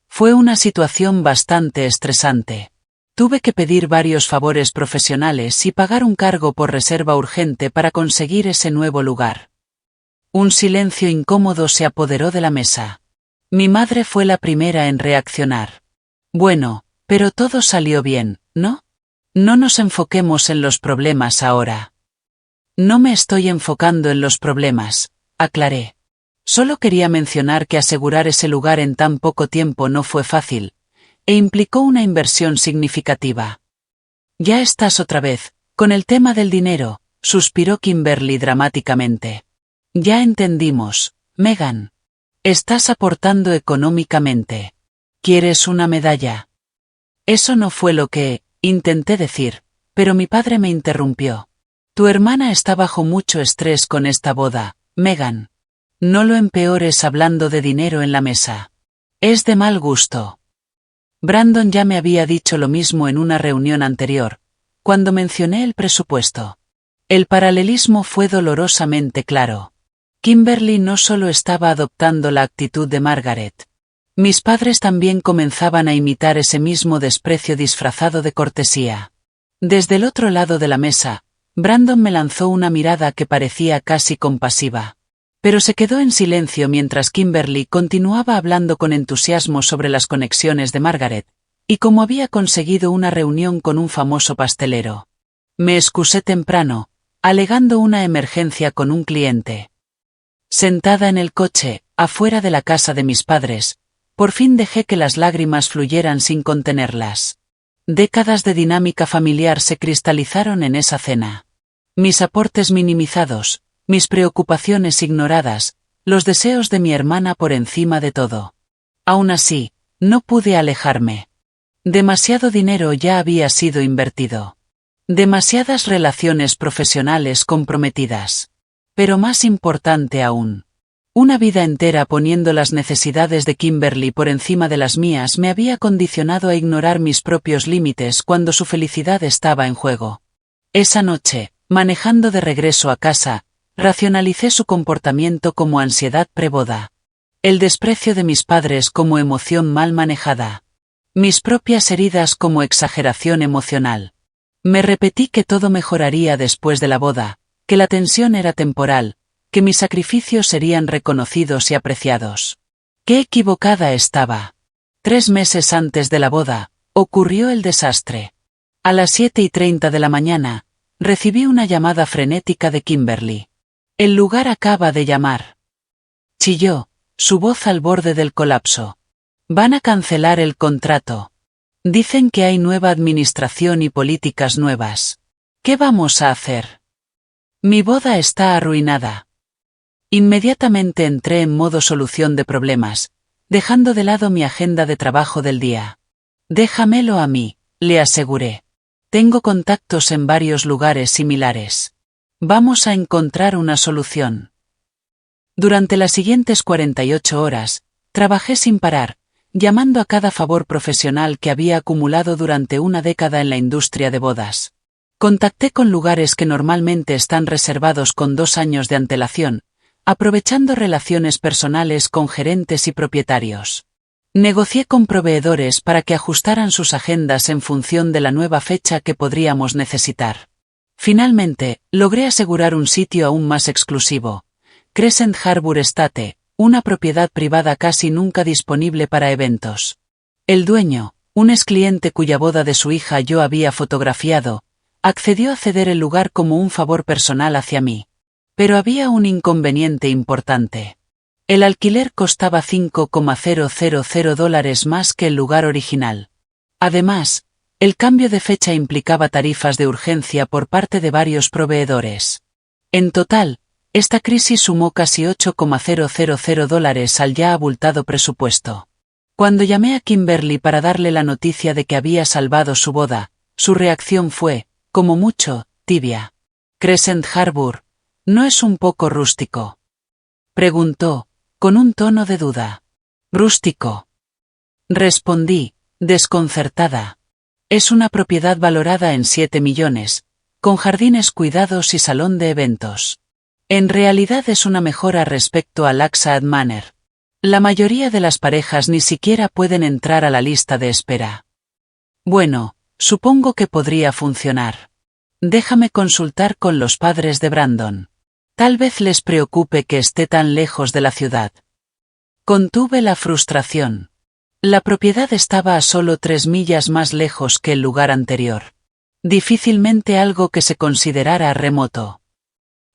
Fue una situación bastante estresante. Tuve que pedir varios favores profesionales y pagar un cargo por reserva urgente para conseguir ese nuevo lugar. Un silencio incómodo se apoderó de la mesa. Mi madre fue la primera en reaccionar. Bueno, pero todo salió bien, ¿no? No nos enfoquemos en los problemas ahora. No me estoy enfocando en los problemas, aclaré. Solo quería mencionar que asegurar ese lugar en tan poco tiempo no fue fácil, e implicó una inversión significativa. Ya estás otra vez, con el tema del dinero, suspiró Kimberly dramáticamente. Ya entendimos, Megan. Estás aportando económicamente. ¿Quieres una medalla? Eso no fue lo que intenté decir, pero mi padre me interrumpió. Tu hermana está bajo mucho estrés con esta boda, Megan. No lo empeores hablando de dinero en la mesa. Es de mal gusto. Brandon ya me había dicho lo mismo en una reunión anterior, cuando mencioné el presupuesto. El paralelismo fue dolorosamente claro. Kimberly no solo estaba adoptando la actitud de Margaret. Mis padres también comenzaban a imitar ese mismo desprecio disfrazado de cortesía. Desde el otro lado de la mesa, Brandon me lanzó una mirada que parecía casi compasiva. Pero se quedó en silencio mientras Kimberly continuaba hablando con entusiasmo sobre las conexiones de Margaret, y cómo había conseguido una reunión con un famoso pastelero. Me excusé temprano, alegando una emergencia con un cliente. Sentada en el coche, afuera de la casa de mis padres, por fin dejé que las lágrimas fluyeran sin contenerlas. Décadas de dinámica familiar se cristalizaron en esa cena. Mis aportes minimizados, mis preocupaciones ignoradas, los deseos de mi hermana por encima de todo. Aún así, no pude alejarme. Demasiado dinero ya había sido invertido. Demasiadas relaciones profesionales comprometidas. Pero más importante aún. Una vida entera poniendo las necesidades de Kimberly por encima de las mías me había condicionado a ignorar mis propios límites cuando su felicidad estaba en juego. Esa noche, manejando de regreso a casa, racionalicé su comportamiento como ansiedad preboda. El desprecio de mis padres como emoción mal manejada. Mis propias heridas como exageración emocional. Me repetí que todo mejoraría después de la boda, que la tensión era temporal, que mis sacrificios serían reconocidos y apreciados. ¡Qué equivocada estaba! 3 meses antes de la boda, ocurrió el desastre. A las 7:30 de la mañana, recibí una llamada frenética de Kimberly. El lugar acaba de llamar. Chilló, su voz al borde del colapso. Van a cancelar el contrato. Dicen que hay nueva administración y políticas nuevas. ¿Qué vamos a hacer? Mi boda está arruinada. Inmediatamente entré en modo solución de problemas, dejando de lado mi agenda de trabajo del día. Déjamelo a mí, le aseguré. Tengo contactos en varios lugares similares. Vamos a encontrar una solución. Durante las siguientes 48 horas, trabajé sin parar, llamando a cada favor profesional que había acumulado durante una década en la industria de bodas. Contacté con lugares que normalmente están reservados con 2 años de antelación, aprovechando relaciones personales con gerentes y propietarios. Negocié con proveedores para que ajustaran sus agendas en función de la nueva fecha que podríamos necesitar. Finalmente, logré asegurar un sitio aún más exclusivo, Crescent Harbor Estate, una propiedad privada casi nunca disponible para eventos. El dueño, un excliente cuya boda de su hija yo había fotografiado, accedió a ceder el lugar como un favor personal hacia mí. Pero había un inconveniente importante. El alquiler costaba $5,000 más que el lugar original. Además, el cambio de fecha implicaba tarifas de urgencia por parte de varios proveedores. En total, esta crisis sumó casi $8,000 al ya abultado presupuesto. Cuando llamé a Kimberly para darle la noticia de que había salvado su boda, su reacción fue, como mucho, tibia. Crescent Harbour, ¿no es un poco rústico? Preguntó, con un tono de duda. Rústico. Respondí, desconcertada. Es una propiedad valorada en 7 millones, con jardines cuidados y salón de eventos. En realidad es una mejora respecto a Lakeside Manor. La mayoría de las parejas ni siquiera pueden entrar a la lista de espera. Bueno, supongo que podría funcionar. Déjame consultar con los padres de Brandon. Tal vez les preocupe que esté tan lejos de la ciudad. Contuve la frustración. La propiedad estaba a solo 3 millas más lejos que el lugar anterior. Difícilmente algo que se considerara remoto.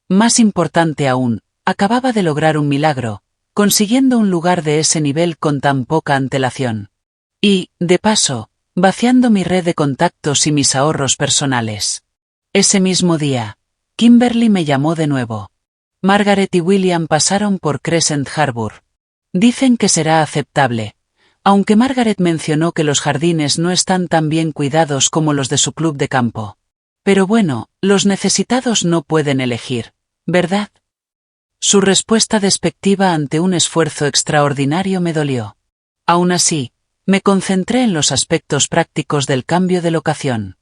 Más importante aún, acababa de lograr un milagro, consiguiendo un lugar de ese nivel con tan poca antelación. Y, de paso, vaciando mi red de contactos y mis ahorros personales. Ese mismo día, Kimberly me llamó de nuevo. Margaret y William pasaron por Crescent Harbour. Dicen que será aceptable, aunque Margaret mencionó que los jardines no están tan bien cuidados como los de su club de campo. Pero bueno, los necesitados no pueden elegir, ¿verdad? Su respuesta despectiva ante un esfuerzo extraordinario me dolió. Aún así, me concentré en los aspectos prácticos del cambio de locación.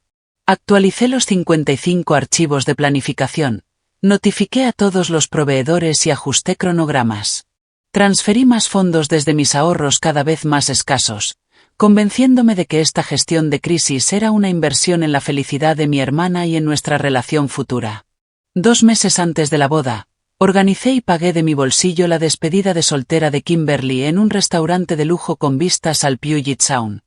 Actualicé los 55 archivos de planificación, notifiqué a todos los proveedores y ajusté cronogramas. Transferí más fondos desde mis ahorros cada vez más escasos, convenciéndome de que esta gestión de crisis era una inversión en la felicidad de mi hermana y en nuestra relación futura. 2 meses antes de la boda, organicé y pagué de mi bolsillo la despedida de soltera de Kimberly en un restaurante de lujo con vistas al Puget Sound.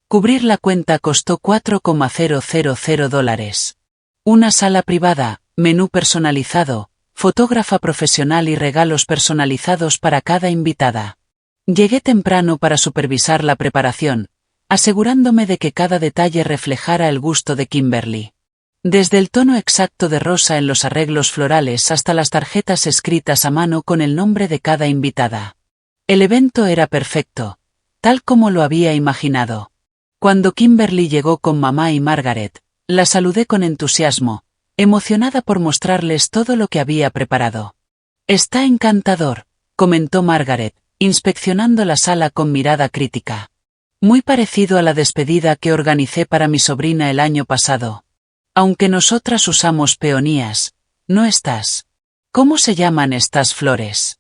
Cubrir la cuenta costó $4,000. Una sala privada, menú personalizado, fotógrafa profesional y regalos personalizados para cada invitada. Llegué temprano para supervisar la preparación, asegurándome de que cada detalle reflejara el gusto de Kimberly. Desde el tono exacto de rosa en los arreglos florales hasta las tarjetas escritas a mano con el nombre de cada invitada. El evento era perfecto, tal como lo había imaginado. Cuando Kimberly llegó con mamá y Margaret, la saludé con entusiasmo, emocionada por mostrarles todo lo que había preparado. Está encantador, comentó Margaret, inspeccionando la sala con mirada crítica. Muy parecido a la despedida que organicé para mi sobrina el año pasado. Aunque nosotras usamos peonías, no estás. ¿Cómo se llaman estas flores?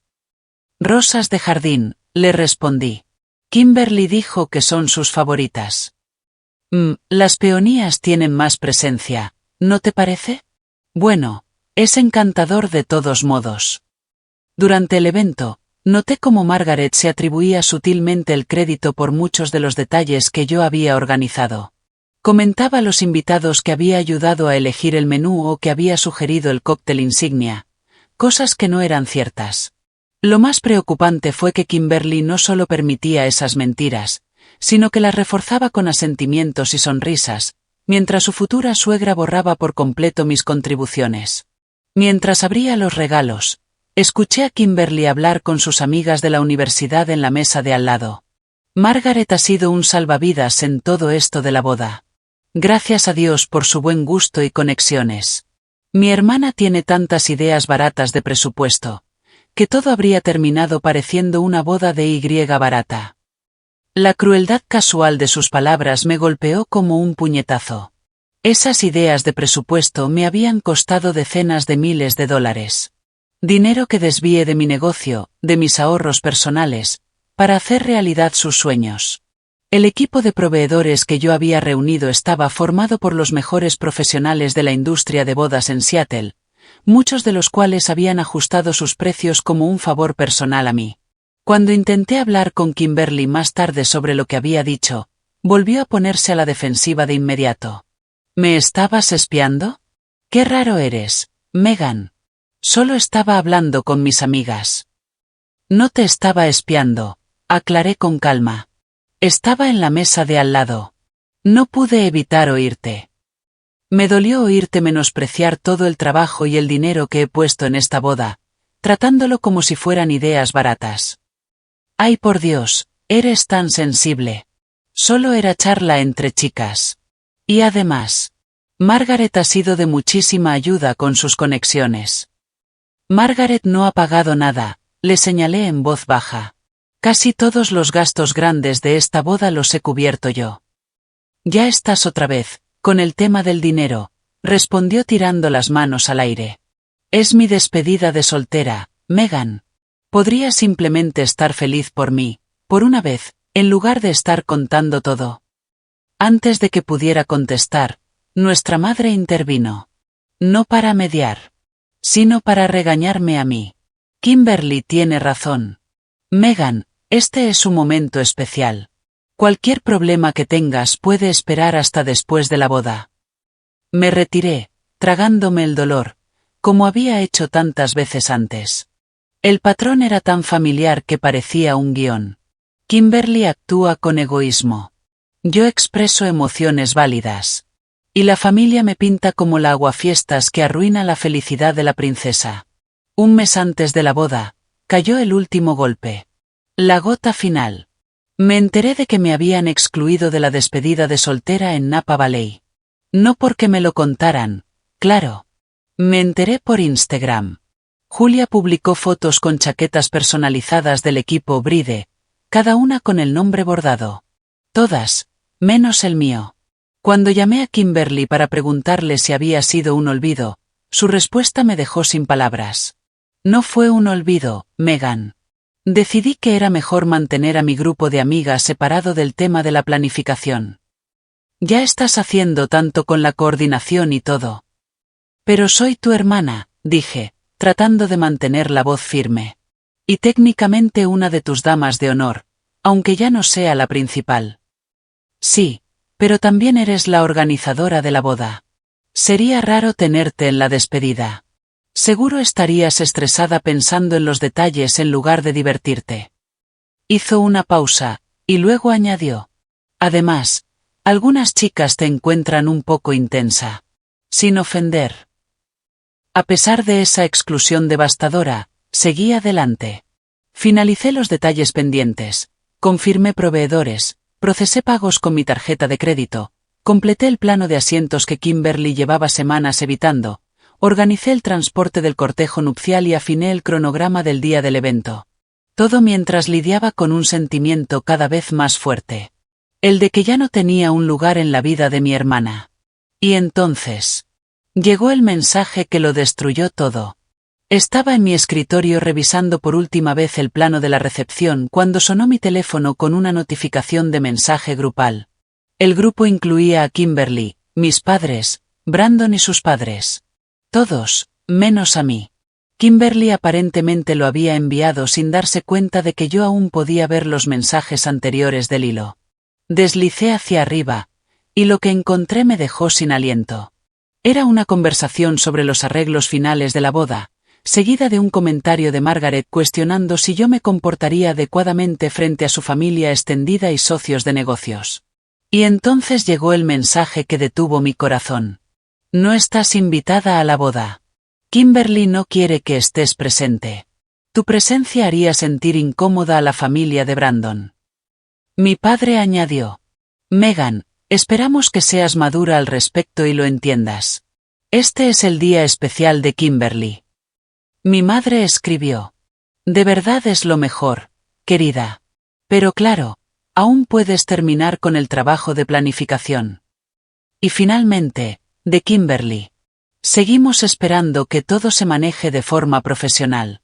Rosas de jardín, le respondí. Kimberly dijo que son sus favoritas. Las peonías tienen más presencia, ¿no te parece? Bueno, es encantador de todos modos. Durante el evento, noté cómo Margaret se atribuía sutilmente el crédito por muchos de los detalles que yo había organizado. Comentaba a los invitados que había ayudado a elegir el menú o que había sugerido el cóctel insignia, cosas que no eran ciertas. Lo más preocupante fue que Kimberly no solo permitía esas mentiras, sino que las reforzaba con asentimientos y sonrisas, mientras su futura suegra borraba por completo mis contribuciones. Mientras abría los regalos, escuché a Kimberly hablar con sus amigas de la universidad en la mesa de al lado. Margaret ha sido un salvavidas en todo esto de la boda. Gracias a Dios por su buen gusto y conexiones. Mi hermana tiene tantas ideas baratas de presupuesto, que todo habría terminado pareciendo una boda de Y barata. La crueldad casual de sus palabras me golpeó como un puñetazo. Esas ideas de presupuesto me habían costado decenas de miles de dólares. Dinero que desvié de mi negocio, de mis ahorros personales, para hacer realidad sus sueños. El equipo de proveedores que yo había reunido estaba formado por los mejores profesionales de la industria de bodas en Seattle, muchos de los cuales habían ajustado sus precios como un favor personal a mí. Cuando intenté hablar con Kimberly más tarde sobre lo que había dicho, volvió a ponerse a la defensiva de inmediato. ¿Me estabas espiando? Qué raro eres, Megan. Solo estaba hablando con mis amigas. No te estaba espiando, aclaré con calma. Estaba en la mesa de al lado. No pude evitar oírte. Me dolió oírte menospreciar todo el trabajo y el dinero que he puesto en esta boda, tratándolo como si fueran ideas baratas. Ay, por Dios, eres tan sensible. Solo era charla entre chicas. Y además, Margaret ha sido de muchísima ayuda con sus conexiones. Margaret no ha pagado nada, le señalé en voz baja. Casi todos los gastos grandes de esta boda los he cubierto yo. Ya estás otra vez, con el tema del dinero, respondió tirando las manos al aire. Es mi despedida de soltera, Megan. Podría simplemente estar feliz por mí, por una vez, en lugar de estar contando todo. Antes de que pudiera contestar, nuestra madre intervino. No para mediar, sino para regañarme a mí. Kimberly tiene razón. Megan, este es un momento especial. Cualquier problema que tengas puede esperar hasta después de la boda. Me retiré, tragándome el dolor, como había hecho tantas veces antes. El patrón era tan familiar que parecía un guión. Kimberly actúa con egoísmo. Yo expreso emociones válidas. Y la familia me pinta como la aguafiestas que arruina la felicidad de la princesa. Un mes antes de la boda, cayó el último golpe. La gota final. Me enteré de que me habían excluido de la despedida de soltera en Napa Valley. No porque me lo contaran, claro. Me enteré por Instagram. Julia publicó fotos con chaquetas personalizadas del equipo Bride, cada una con el nombre bordado. Todas, menos el mío. Cuando llamé a Kimberly para preguntarle si había sido un olvido, su respuesta me dejó sin palabras. No fue un olvido, Megan. Decidí que era mejor mantener a mi grupo de amigas separado del tema de la planificación. Ya estás haciendo tanto con la coordinación y todo. Pero soy tu hermana, dije, tratando de mantener la voz firme. Y técnicamente una de tus damas de honor, aunque ya no sea la principal. Sí, pero también eres la organizadora de la boda. Sería raro tenerte en la despedida. Seguro estarías estresada pensando en los detalles en lugar de divertirte. Hizo una pausa, y luego añadió. Además, algunas chicas te encuentran un poco intensa. Sin ofender. A pesar de esa exclusión devastadora, seguí adelante. Finalicé los detalles pendientes, confirmé proveedores, procesé pagos con mi tarjeta de crédito, completé el plano de asientos que Kimberly llevaba semanas evitando, organicé el transporte del cortejo nupcial y afiné el cronograma del día del evento. Todo mientras lidiaba con un sentimiento cada vez más fuerte. El de que ya no tenía un lugar en la vida de mi hermana. Y entonces, llegó el mensaje que lo destruyó todo. Estaba en mi escritorio revisando por última vez el plano de la recepción cuando sonó mi teléfono con una notificación de mensaje grupal. El grupo incluía a Kimberly, mis padres, Brandon y sus padres. Todos, menos a mí. Kimberly aparentemente lo había enviado sin darse cuenta de que yo aún podía ver los mensajes anteriores del hilo. Deslicé hacia arriba, y lo que encontré me dejó sin aliento. Era una conversación sobre los arreglos finales de la boda, seguida de un comentario de Margaret cuestionando si yo me comportaría adecuadamente frente a su familia extendida y socios de negocios. Y entonces llegó el mensaje que detuvo mi corazón. No estás invitada a la boda. Kimberly no quiere que estés presente. Tu presencia haría sentir incómoda a la familia de Brandon. Mi padre añadió. Megan, esperamos que seas madura al respecto y lo entiendas. Este es el día especial de Kimberly. Mi madre escribió. De verdad es lo mejor, querida. Pero claro, aún puedes terminar con el trabajo de planificación. Y finalmente, de Kimberly. Seguimos esperando que todo se maneje de forma profesional.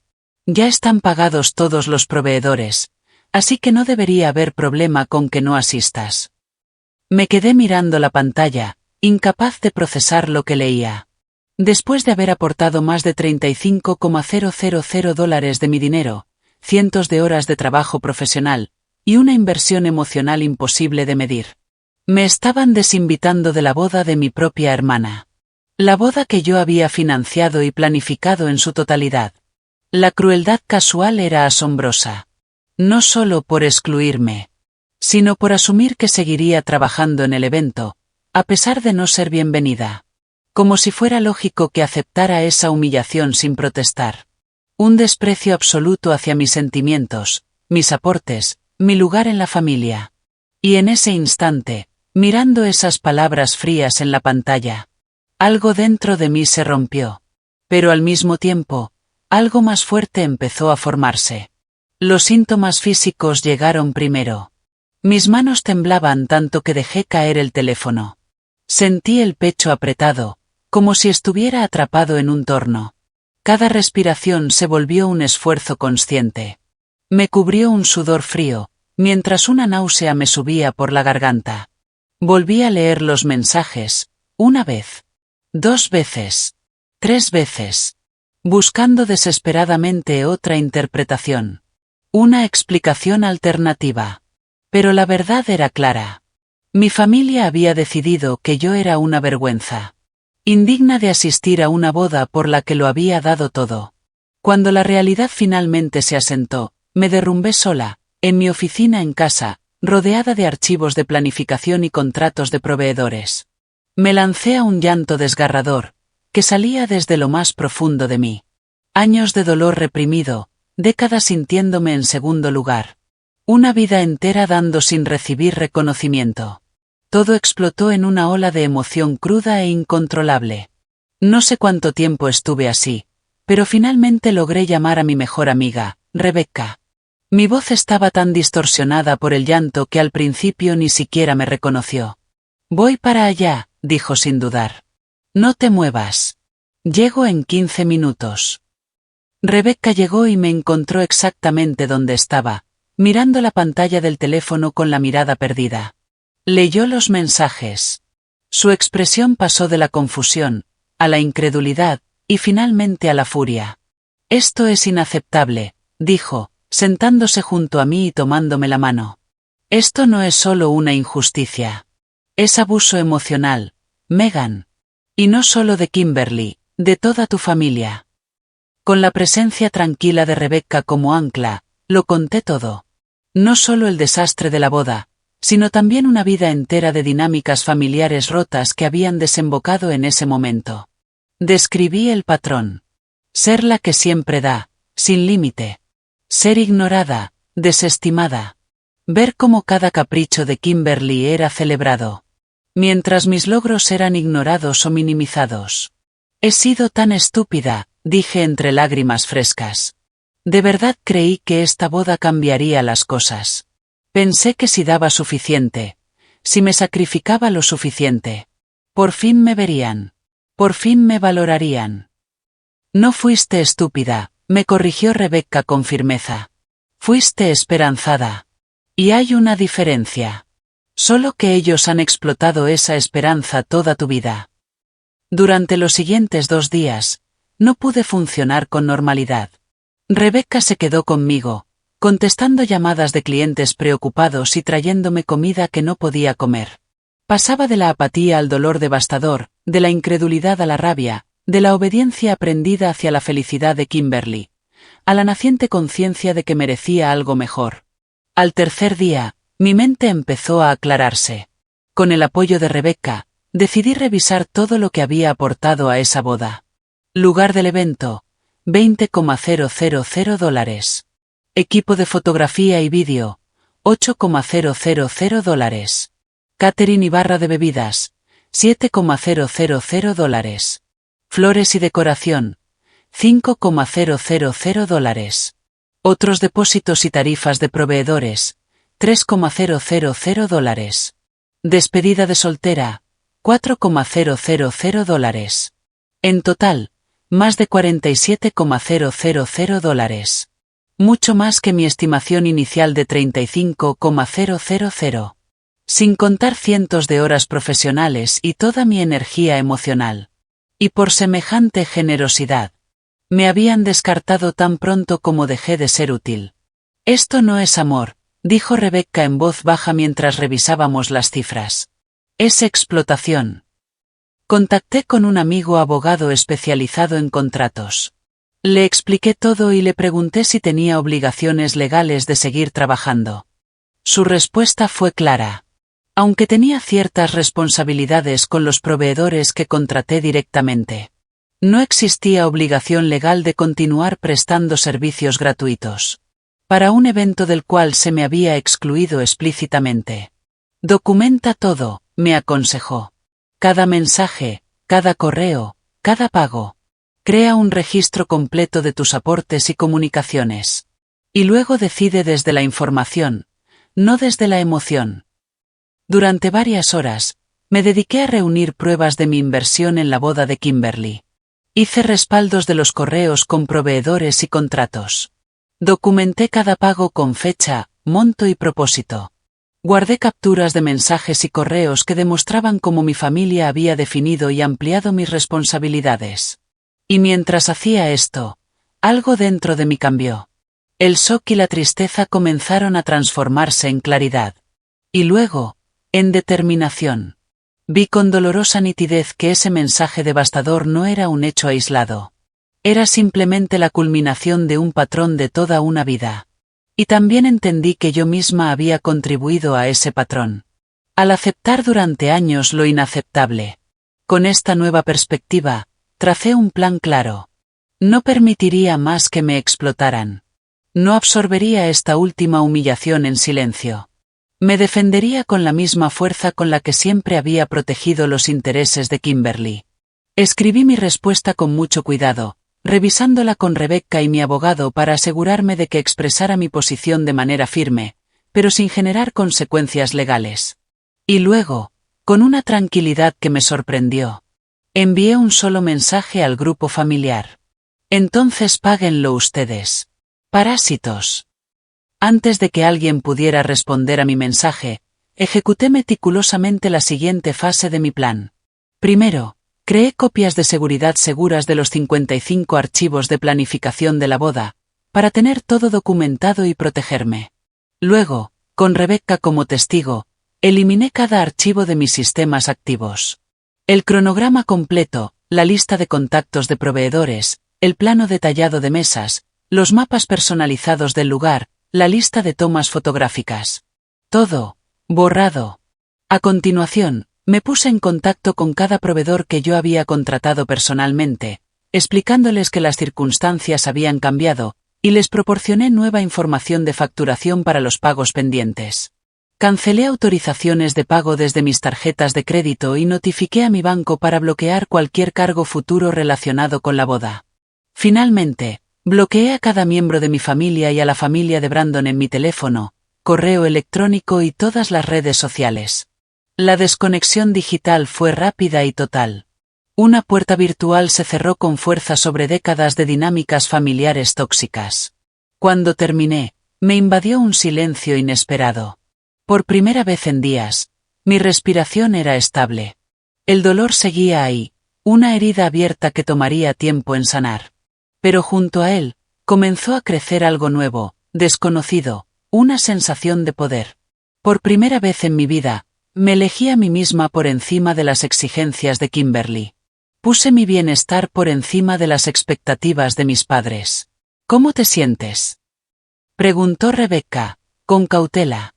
Ya están pagados todos los proveedores, así que no debería haber problema con que no asistas. Me quedé mirando la pantalla, incapaz de procesar lo que leía. Después de haber aportado más de $35,000 de mi dinero, cientos de horas de trabajo profesional, y una inversión emocional imposible de medir. Me estaban desinvitando de la boda de mi propia hermana. La boda que yo había financiado y planificado en su totalidad. La crueldad casual era asombrosa. No solo por excluirme, sino por asumir que seguiría trabajando en el evento, a pesar de no ser bienvenida. Como si fuera lógico que aceptara esa humillación sin protestar. Un desprecio absoluto hacia mis sentimientos, mis aportes, mi lugar en la familia. Y en ese instante, mirando esas palabras frías en la pantalla, Algo dentro de mí se rompió. Pero al mismo tiempo, algo más fuerte empezó a formarse. Los síntomas físicos llegaron primero. Mis manos temblaban tanto que dejé caer el teléfono. Sentí el pecho apretado, como si estuviera atrapado en un torno. Cada respiración se volvió un esfuerzo consciente. Me cubrió un sudor frío, mientras una náusea me subía por la garganta. Volví a leer los mensajes, una vez, 2 veces, 3 veces, buscando desesperadamente otra interpretación. Una explicación alternativa. Pero la verdad era clara. Mi familia había decidido que yo era una vergüenza. Indigna de asistir a una boda por la que lo había dado todo. Cuando la realidad finalmente se asentó, me derrumbé sola, en mi oficina en casa, rodeada de archivos de planificación y contratos de proveedores. Me lancé a un llanto desgarrador, que salía desde lo más profundo de mí. Años de dolor reprimido, décadas sintiéndome en segundo lugar. Una vida entera dando sin recibir reconocimiento. Todo explotó en una ola de emoción cruda e incontrolable. No sé cuánto tiempo estuve así, pero finalmente logré llamar a mi mejor amiga, Rebecca. Mi voz estaba tan distorsionada por el llanto que al principio ni siquiera me reconoció. Voy para allá, dijo sin dudar. No te muevas. Llego en 15 minutos. Rebecca llegó y me encontró exactamente donde estaba, mirando la pantalla del teléfono con la mirada perdida. Leyó los mensajes. Su expresión pasó de la confusión, a la incredulidad, y finalmente a la furia. Esto es inaceptable, dijo, sentándose junto a mí y tomándome la mano. Esto no es solo una injusticia. Es abuso emocional, Megan. Y no solo de Kimberly, de toda tu familia. Con la presencia tranquila de Rebecca como ancla, lo conté todo. No solo el desastre de la boda, sino también una vida entera de dinámicas familiares rotas que habían desembocado en ese momento. Describí el patrón. Ser la que siempre da, sin límite. Ser ignorada, desestimada. Ver cómo cada capricho de Kimberly era celebrado. Mientras mis logros eran ignorados o minimizados. He sido tan estúpida, dije entre lágrimas frescas. De verdad creí que esta boda cambiaría las cosas. Pensé que si daba suficiente, si me sacrificaba lo suficiente, por fin me verían, por fin me valorarían. No fuiste estúpida, me corrigió Rebecca con firmeza. Fuiste esperanzada. Y hay una diferencia. Solo que ellos han explotado esa esperanza toda tu vida. Durante los siguientes 2 días, no pude funcionar con normalidad. Rebecca se quedó conmigo, contestando llamadas de clientes preocupados y trayéndome comida que no podía comer. Pasaba de la apatía al dolor devastador, de la incredulidad a la rabia, de la obediencia aprendida hacia la felicidad de Kimberly, a la naciente conciencia de que merecía algo mejor. Al tercer día, mi mente empezó a aclararse. Con el apoyo de Rebecca, decidí revisar todo lo que había aportado a esa boda. Lugar del evento, $20,000. Equipo de fotografía y vídeo, $8,000. Catering y barra de bebidas, $7,000. Flores y decoración, $5,000. Otros depósitos y tarifas de proveedores, $3,000. Despedida de soltera, $4,000. En total, más de $47,000. Mucho más que mi estimación inicial de $35,000. Sin contar cientos de horas profesionales y toda mi energía emocional. Y por semejante generosidad. Me habían descartado tan pronto como dejé de ser útil. Esto no es amor, dijo Rebecca en voz baja mientras revisábamos las cifras. Es explotación. Contacté con un amigo abogado especializado en contratos. Le expliqué todo y le pregunté si tenía obligaciones legales de seguir trabajando. Su respuesta fue clara. Aunque tenía ciertas responsabilidades con los proveedores que contraté directamente. No existía obligación legal de continuar prestando servicios gratuitos. Para un evento del cual se me había excluido explícitamente. Documenta todo, me aconsejó. Cada mensaje, cada correo, cada pago. Crea un registro completo de tus aportes y comunicaciones. Y luego decide desde la información, no desde la emoción. Durante varias horas, me dediqué a reunir pruebas de mi inversión en la boda de Kimberly. Hice respaldos de los correos con proveedores y contratos. Documenté cada pago con fecha, monto y propósito. Guardé capturas de mensajes y correos que demostraban cómo mi familia había definido y ampliado mis responsabilidades. Y mientras hacía esto, algo dentro de mí cambió. El shock y la tristeza comenzaron a transformarse en claridad. Y luego, en determinación. Vi con dolorosa nitidez que ese mensaje devastador no era un hecho aislado. Era simplemente la culminación de un patrón de toda una vida. Y también entendí que yo misma había contribuido a ese patrón. Al aceptar durante años lo inaceptable. Con esta nueva perspectiva, tracé un plan claro. No permitiría más que me explotaran. No absorbería esta última humillación en silencio. Me defendería con la misma fuerza con la que siempre había protegido los intereses de Kimberly. Escribí mi respuesta con mucho cuidado, revisándola con Rebecca y mi abogado para asegurarme de que expresara mi posición de manera firme, pero sin generar consecuencias legales. Y luego, con una tranquilidad que me sorprendió, envié un solo mensaje al grupo familiar. Entonces páguenlo ustedes. Parásitos. Antes de que alguien pudiera responder a mi mensaje, ejecuté meticulosamente la siguiente fase de mi plan. Primero, creé copias de seguridad seguras de los 55 archivos de planificación de la boda, para tener todo documentado y protegerme. Luego, con Rebecca como testigo, eliminé cada archivo de mis sistemas activos. El cronograma completo, la lista de contactos de proveedores, el plano detallado de mesas, los mapas personalizados del lugar, la lista de tomas fotográficas. Todo, borrado. A continuación, me puse en contacto con cada proveedor que yo había contratado personalmente, explicándoles que las circunstancias habían cambiado, y les proporcioné nueva información de facturación para los pagos pendientes. Cancelé autorizaciones de pago desde mis tarjetas de crédito y notifiqué a mi banco para bloquear cualquier cargo futuro relacionado con la boda. Finalmente, bloqueé a cada miembro de mi familia y a la familia de Brandon en mi teléfono, correo electrónico y todas las redes sociales. La desconexión digital fue rápida y total. Una puerta virtual se cerró con fuerza sobre décadas de dinámicas familiares tóxicas. Cuando terminé, me invadió un silencio inesperado. Por primera vez en días, mi respiración era estable. El dolor seguía ahí, una herida abierta que tomaría tiempo en sanar. Pero junto a él, comenzó a crecer algo nuevo, desconocido, una sensación de poder. Por primera vez en mi vida, me elegí a mí misma por encima de las exigencias de Kimberly. Puse mi bienestar por encima de las expectativas de mis padres. ¿Cómo te sientes?, preguntó Rebecca, con cautela.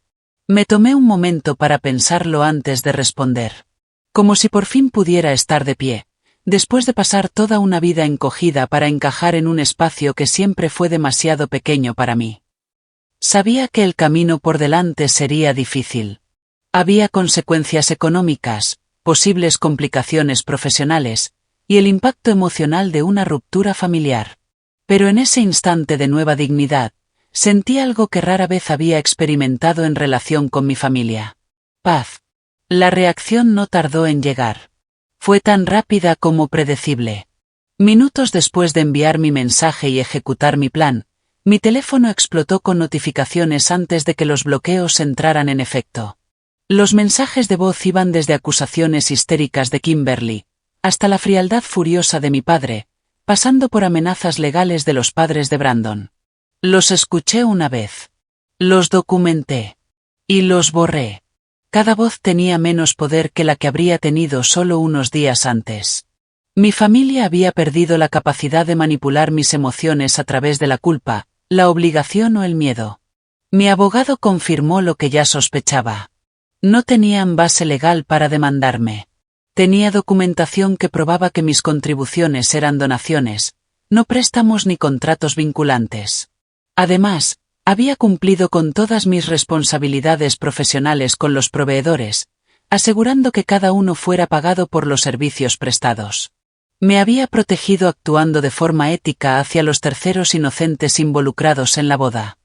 Me tomé un momento para pensarlo antes de responder. Como si por fin pudiera estar de pie, después de pasar toda una vida encogida para encajar en un espacio que siempre fue demasiado pequeño para mí. Sabía que el camino por delante sería difícil. Había consecuencias económicas, posibles complicaciones profesionales, y el impacto emocional de una ruptura familiar. Pero en ese instante de nueva dignidad, sentí algo que rara vez había experimentado en relación con mi familia. Paz. La reacción no tardó en llegar. Fue tan rápida como predecible. Minutos después de enviar mi mensaje y ejecutar mi plan, mi teléfono explotó con notificaciones antes de que los bloqueos entraran en efecto. Los mensajes de voz iban desde acusaciones histéricas de Kimberly, hasta la frialdad furiosa de mi padre, pasando por amenazas legales de los padres de Brandon. Los escuché una vez. Los documenté. Y los borré. Cada voz tenía menos poder que la que habría tenido solo unos días antes. Mi familia había perdido la capacidad de manipular mis emociones a través de la culpa, la obligación o el miedo. Mi abogado confirmó lo que ya sospechaba. No tenían base legal para demandarme. Tenía documentación que probaba que mis contribuciones eran donaciones, no préstamos ni contratos vinculantes. Además, había cumplido con todas mis responsabilidades profesionales con los proveedores, asegurando que cada uno fuera pagado por los servicios prestados. Me había protegido actuando de forma ética hacia los terceros inocentes involucrados en la boda.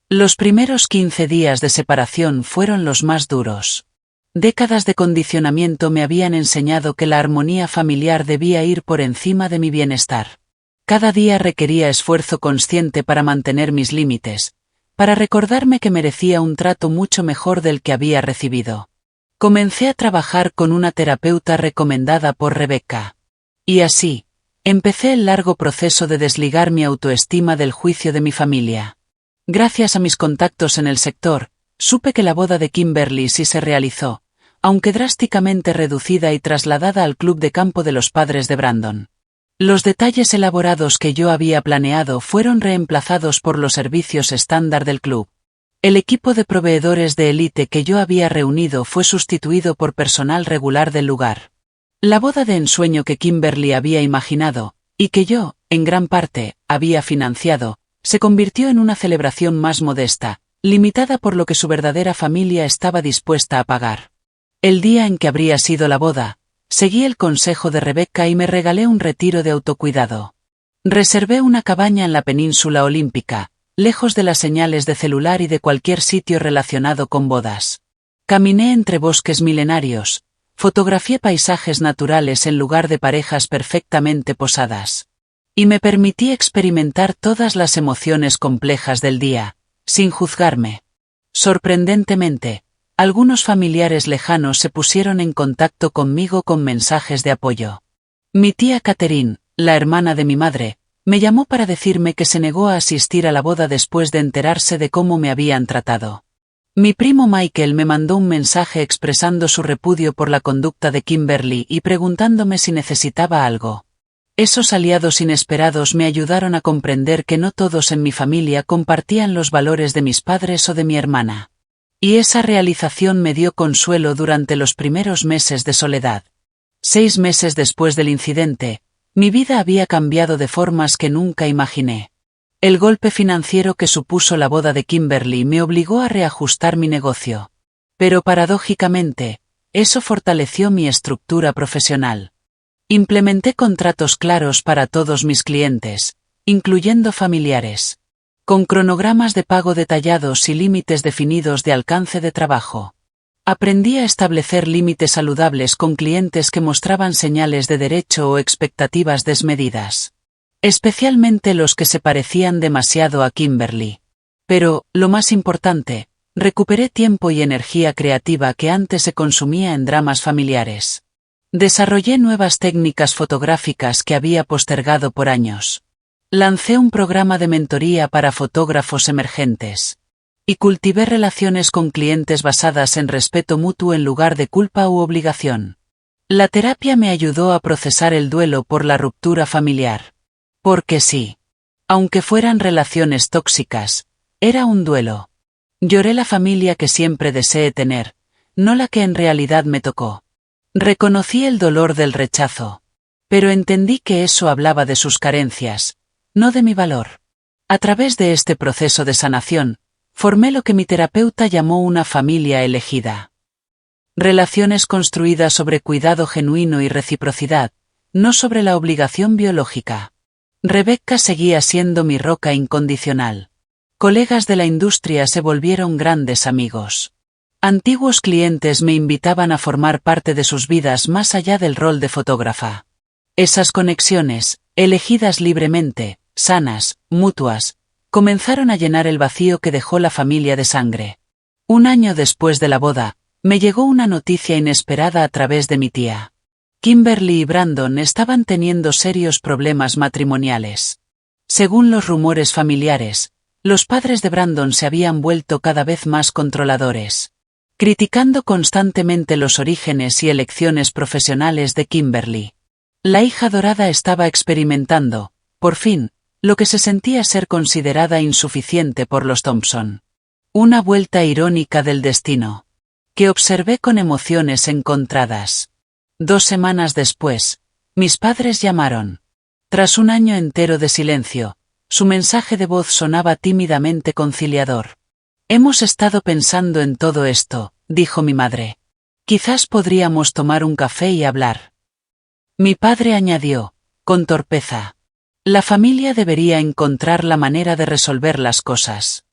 Los primeros 15 días de separación fueron los más duros. Décadas de condicionamiento me habían enseñado que la armonía familiar debía ir por encima de mi bienestar. Cada día requería esfuerzo consciente para mantener mis límites, para recordarme que merecía un trato mucho mejor del que había recibido. Comencé a trabajar con una terapeuta recomendada por Rebecca. Y así, empecé el largo proceso de desligar mi autoestima del juicio de mi familia. Gracias a mis contactos en el sector, supe que la boda de Kimberly sí se realizó, aunque drásticamente reducida y trasladada al club de campo de los padres de Brandon. Los detalles elaborados que yo había planeado fueron reemplazados por los servicios estándar del club. El equipo de proveedores de élite que yo había reunido fue sustituido por personal regular del lugar. La boda de ensueño que Kimberly había imaginado, y que yo, en gran parte, había financiado, se convirtió en una celebración más modesta, limitada por lo que su verdadera familia estaba dispuesta a pagar. El día en que habría sido la boda, seguí el consejo de Rebecca y me regalé un retiro de autocuidado. Reservé una cabaña en la península olímpica, lejos de las señales de celular y de cualquier sitio relacionado con bodas. Caminé entre bosques milenarios, fotografié paisajes naturales en lugar de parejas perfectamente posadas. Y me permití experimentar todas las emociones complejas del día, sin juzgarme. Sorprendentemente, algunos familiares lejanos se pusieron en contacto conmigo con mensajes de apoyo. Mi tía Catherine, la hermana de mi madre, me llamó para decirme que se negó a asistir a la boda después de enterarse de cómo me habían tratado. Mi primo Michael me mandó un mensaje expresando su repudio por la conducta de Kimberly y preguntándome si necesitaba algo. Esos aliados inesperados me ayudaron a comprender que no todos en mi familia compartían los valores de mis padres o de mi hermana. Y esa realización me dio consuelo durante los primeros meses de soledad. 6 meses después del incidente, mi vida había cambiado de formas que nunca imaginé. El golpe financiero que supuso la boda de Kimberly me obligó a reajustar mi negocio. Pero paradójicamente, eso fortaleció mi estructura profesional. Implementé contratos claros para todos mis clientes, incluyendo familiares, con cronogramas de pago detallados y límites definidos de alcance de trabajo. Aprendí a establecer límites saludables con clientes que mostraban señales de derecho o expectativas desmedidas. Especialmente los que se parecían demasiado a Kimberly. Pero, lo más importante, recuperé tiempo y energía creativa que antes se consumía en dramas familiares. Desarrollé nuevas técnicas fotográficas que había postergado por años. Lancé un programa de mentoría para fotógrafos emergentes. Y cultivé relaciones con clientes basadas en respeto mutuo en lugar de culpa u obligación. La terapia me ayudó a procesar el duelo por la ruptura familiar. Porque sí. Aunque fueran relaciones tóxicas, era un duelo. Lloré la familia que siempre deseé tener, no la que en realidad me tocó. Reconocí el dolor del rechazo. Pero entendí que eso hablaba de sus carencias, no de mi valor. A través de este proceso de sanación, formé lo que mi terapeuta llamó una familia elegida. Relaciones construidas sobre cuidado genuino y reciprocidad, no sobre la obligación biológica. Rebecca seguía siendo mi roca incondicional. Colegas de la industria se volvieron grandes amigos. Antiguos clientes me invitaban a formar parte de sus vidas más allá del rol de fotógrafa. Esas conexiones, elegidas libremente, sanas, mutuas, comenzaron a llenar el vacío que dejó la familia de sangre. Un año después de la boda, me llegó una noticia inesperada a través de mi tía. Kimberly y Brandon estaban teniendo serios problemas matrimoniales. Según los rumores familiares, los padres de Brandon se habían vuelto cada vez más controladores, criticando constantemente los orígenes y elecciones profesionales de Kimberly. La hija dorada estaba experimentando, por fin, lo que se sentía ser considerada insuficiente por los Thompson. Una vuelta irónica del destino, que observé con emociones encontradas. 2 semanas después, mis padres llamaron. Tras un año entero de silencio, su mensaje de voz sonaba tímidamente conciliador. Hemos estado pensando en todo esto, dijo mi madre. Quizás podríamos tomar un café y hablar. Mi padre añadió, con torpeza. La familia debería encontrar la manera de resolver las cosas.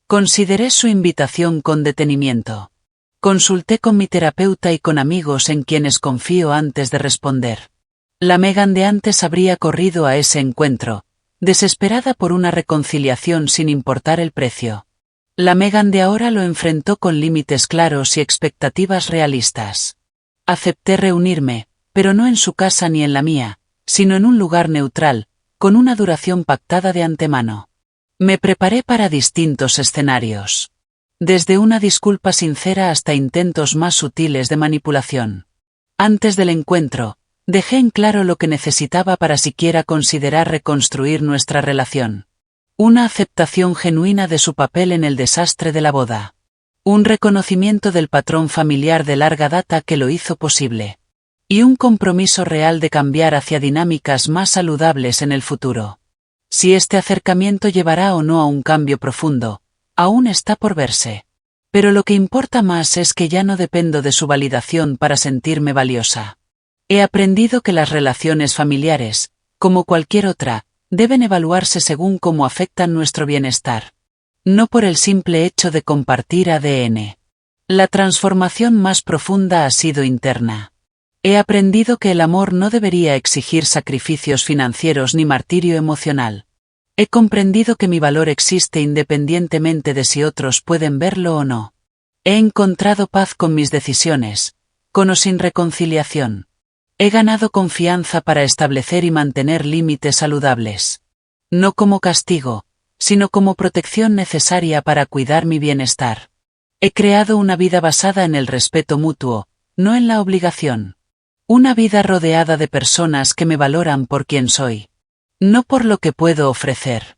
Consideré su invitación con detenimiento. Consulté con mi terapeuta y con amigos en quienes confío antes de responder. La Megan de antes habría corrido a ese encuentro, desesperada por una reconciliación sin importar el precio. La Megan de ahora lo enfrentó con límites claros y expectativas realistas. Acepté reunirme, pero no en su casa ni en la mía, sino en un lugar neutral, con una duración pactada de antemano. Me preparé para distintos escenarios. Desde una disculpa sincera hasta intentos más sutiles de manipulación. Antes del encuentro, dejé en claro lo que necesitaba para siquiera considerar reconstruir nuestra relación. Una aceptación genuina de su papel en el desastre de la boda. Un reconocimiento del patrón familiar de larga data que lo hizo posible. Y un compromiso real de cambiar hacia dinámicas más saludables en el futuro. Si este acercamiento llevará o no a un cambio profundo, aún está por verse. Pero lo que importa más es que ya no dependo de su validación para sentirme valiosa. He aprendido que las relaciones familiares, como cualquier otra, deben evaluarse según cómo afectan nuestro bienestar. No por el simple hecho de compartir ADN. La transformación más profunda ha sido interna. He aprendido que el amor no debería exigir sacrificios financieros ni martirio emocional. He comprendido que mi valor existe independientemente de si otros pueden verlo o no. He encontrado paz con mis decisiones, con o sin reconciliación. He ganado confianza para establecer y mantener límites saludables. No como castigo, sino como protección necesaria para cuidar mi bienestar. He creado una vida basada en el respeto mutuo, no en la obligación. Una vida rodeada de personas que me valoran por quien soy. No por lo que puedo ofrecer.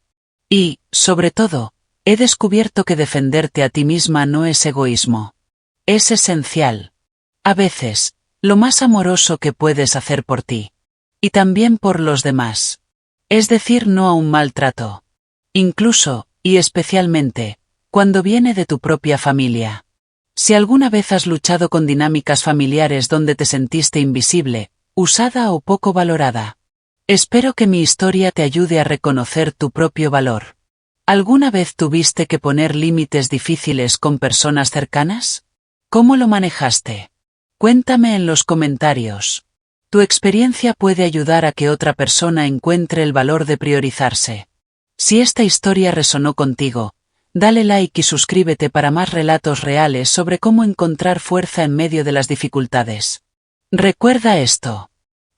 Y, sobre todo, he descubierto que defenderte a ti misma no es egoísmo. Es esencial. A veces, lo más amoroso que puedes hacer por ti. Y también por los demás. Es decir, no a un maltrato. Incluso, y especialmente, cuando viene de tu propia familia. Si alguna vez has luchado con dinámicas familiares donde te sentiste invisible, usada o poco valorada. Espero que mi historia te ayude a reconocer tu propio valor. ¿Alguna vez tuviste que poner límites difíciles con personas cercanas? ¿Cómo lo manejaste? Cuéntame en los comentarios. Tu experiencia puede ayudar a que otra persona encuentre el valor de priorizarse. Si esta historia resonó contigo, dale like y suscríbete para más relatos reales sobre cómo encontrar fuerza en medio de las dificultades. Recuerda esto.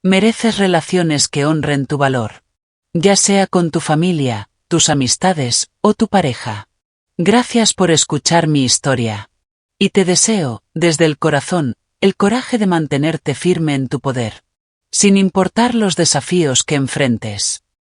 Mereces relaciones que honren tu valor. Ya sea con tu familia, tus amistades o tu pareja. Gracias por escuchar mi historia. Y te deseo, desde el corazón, el coraje de mantenerte firme en tu poder. Sin importar los desafíos que enfrentes.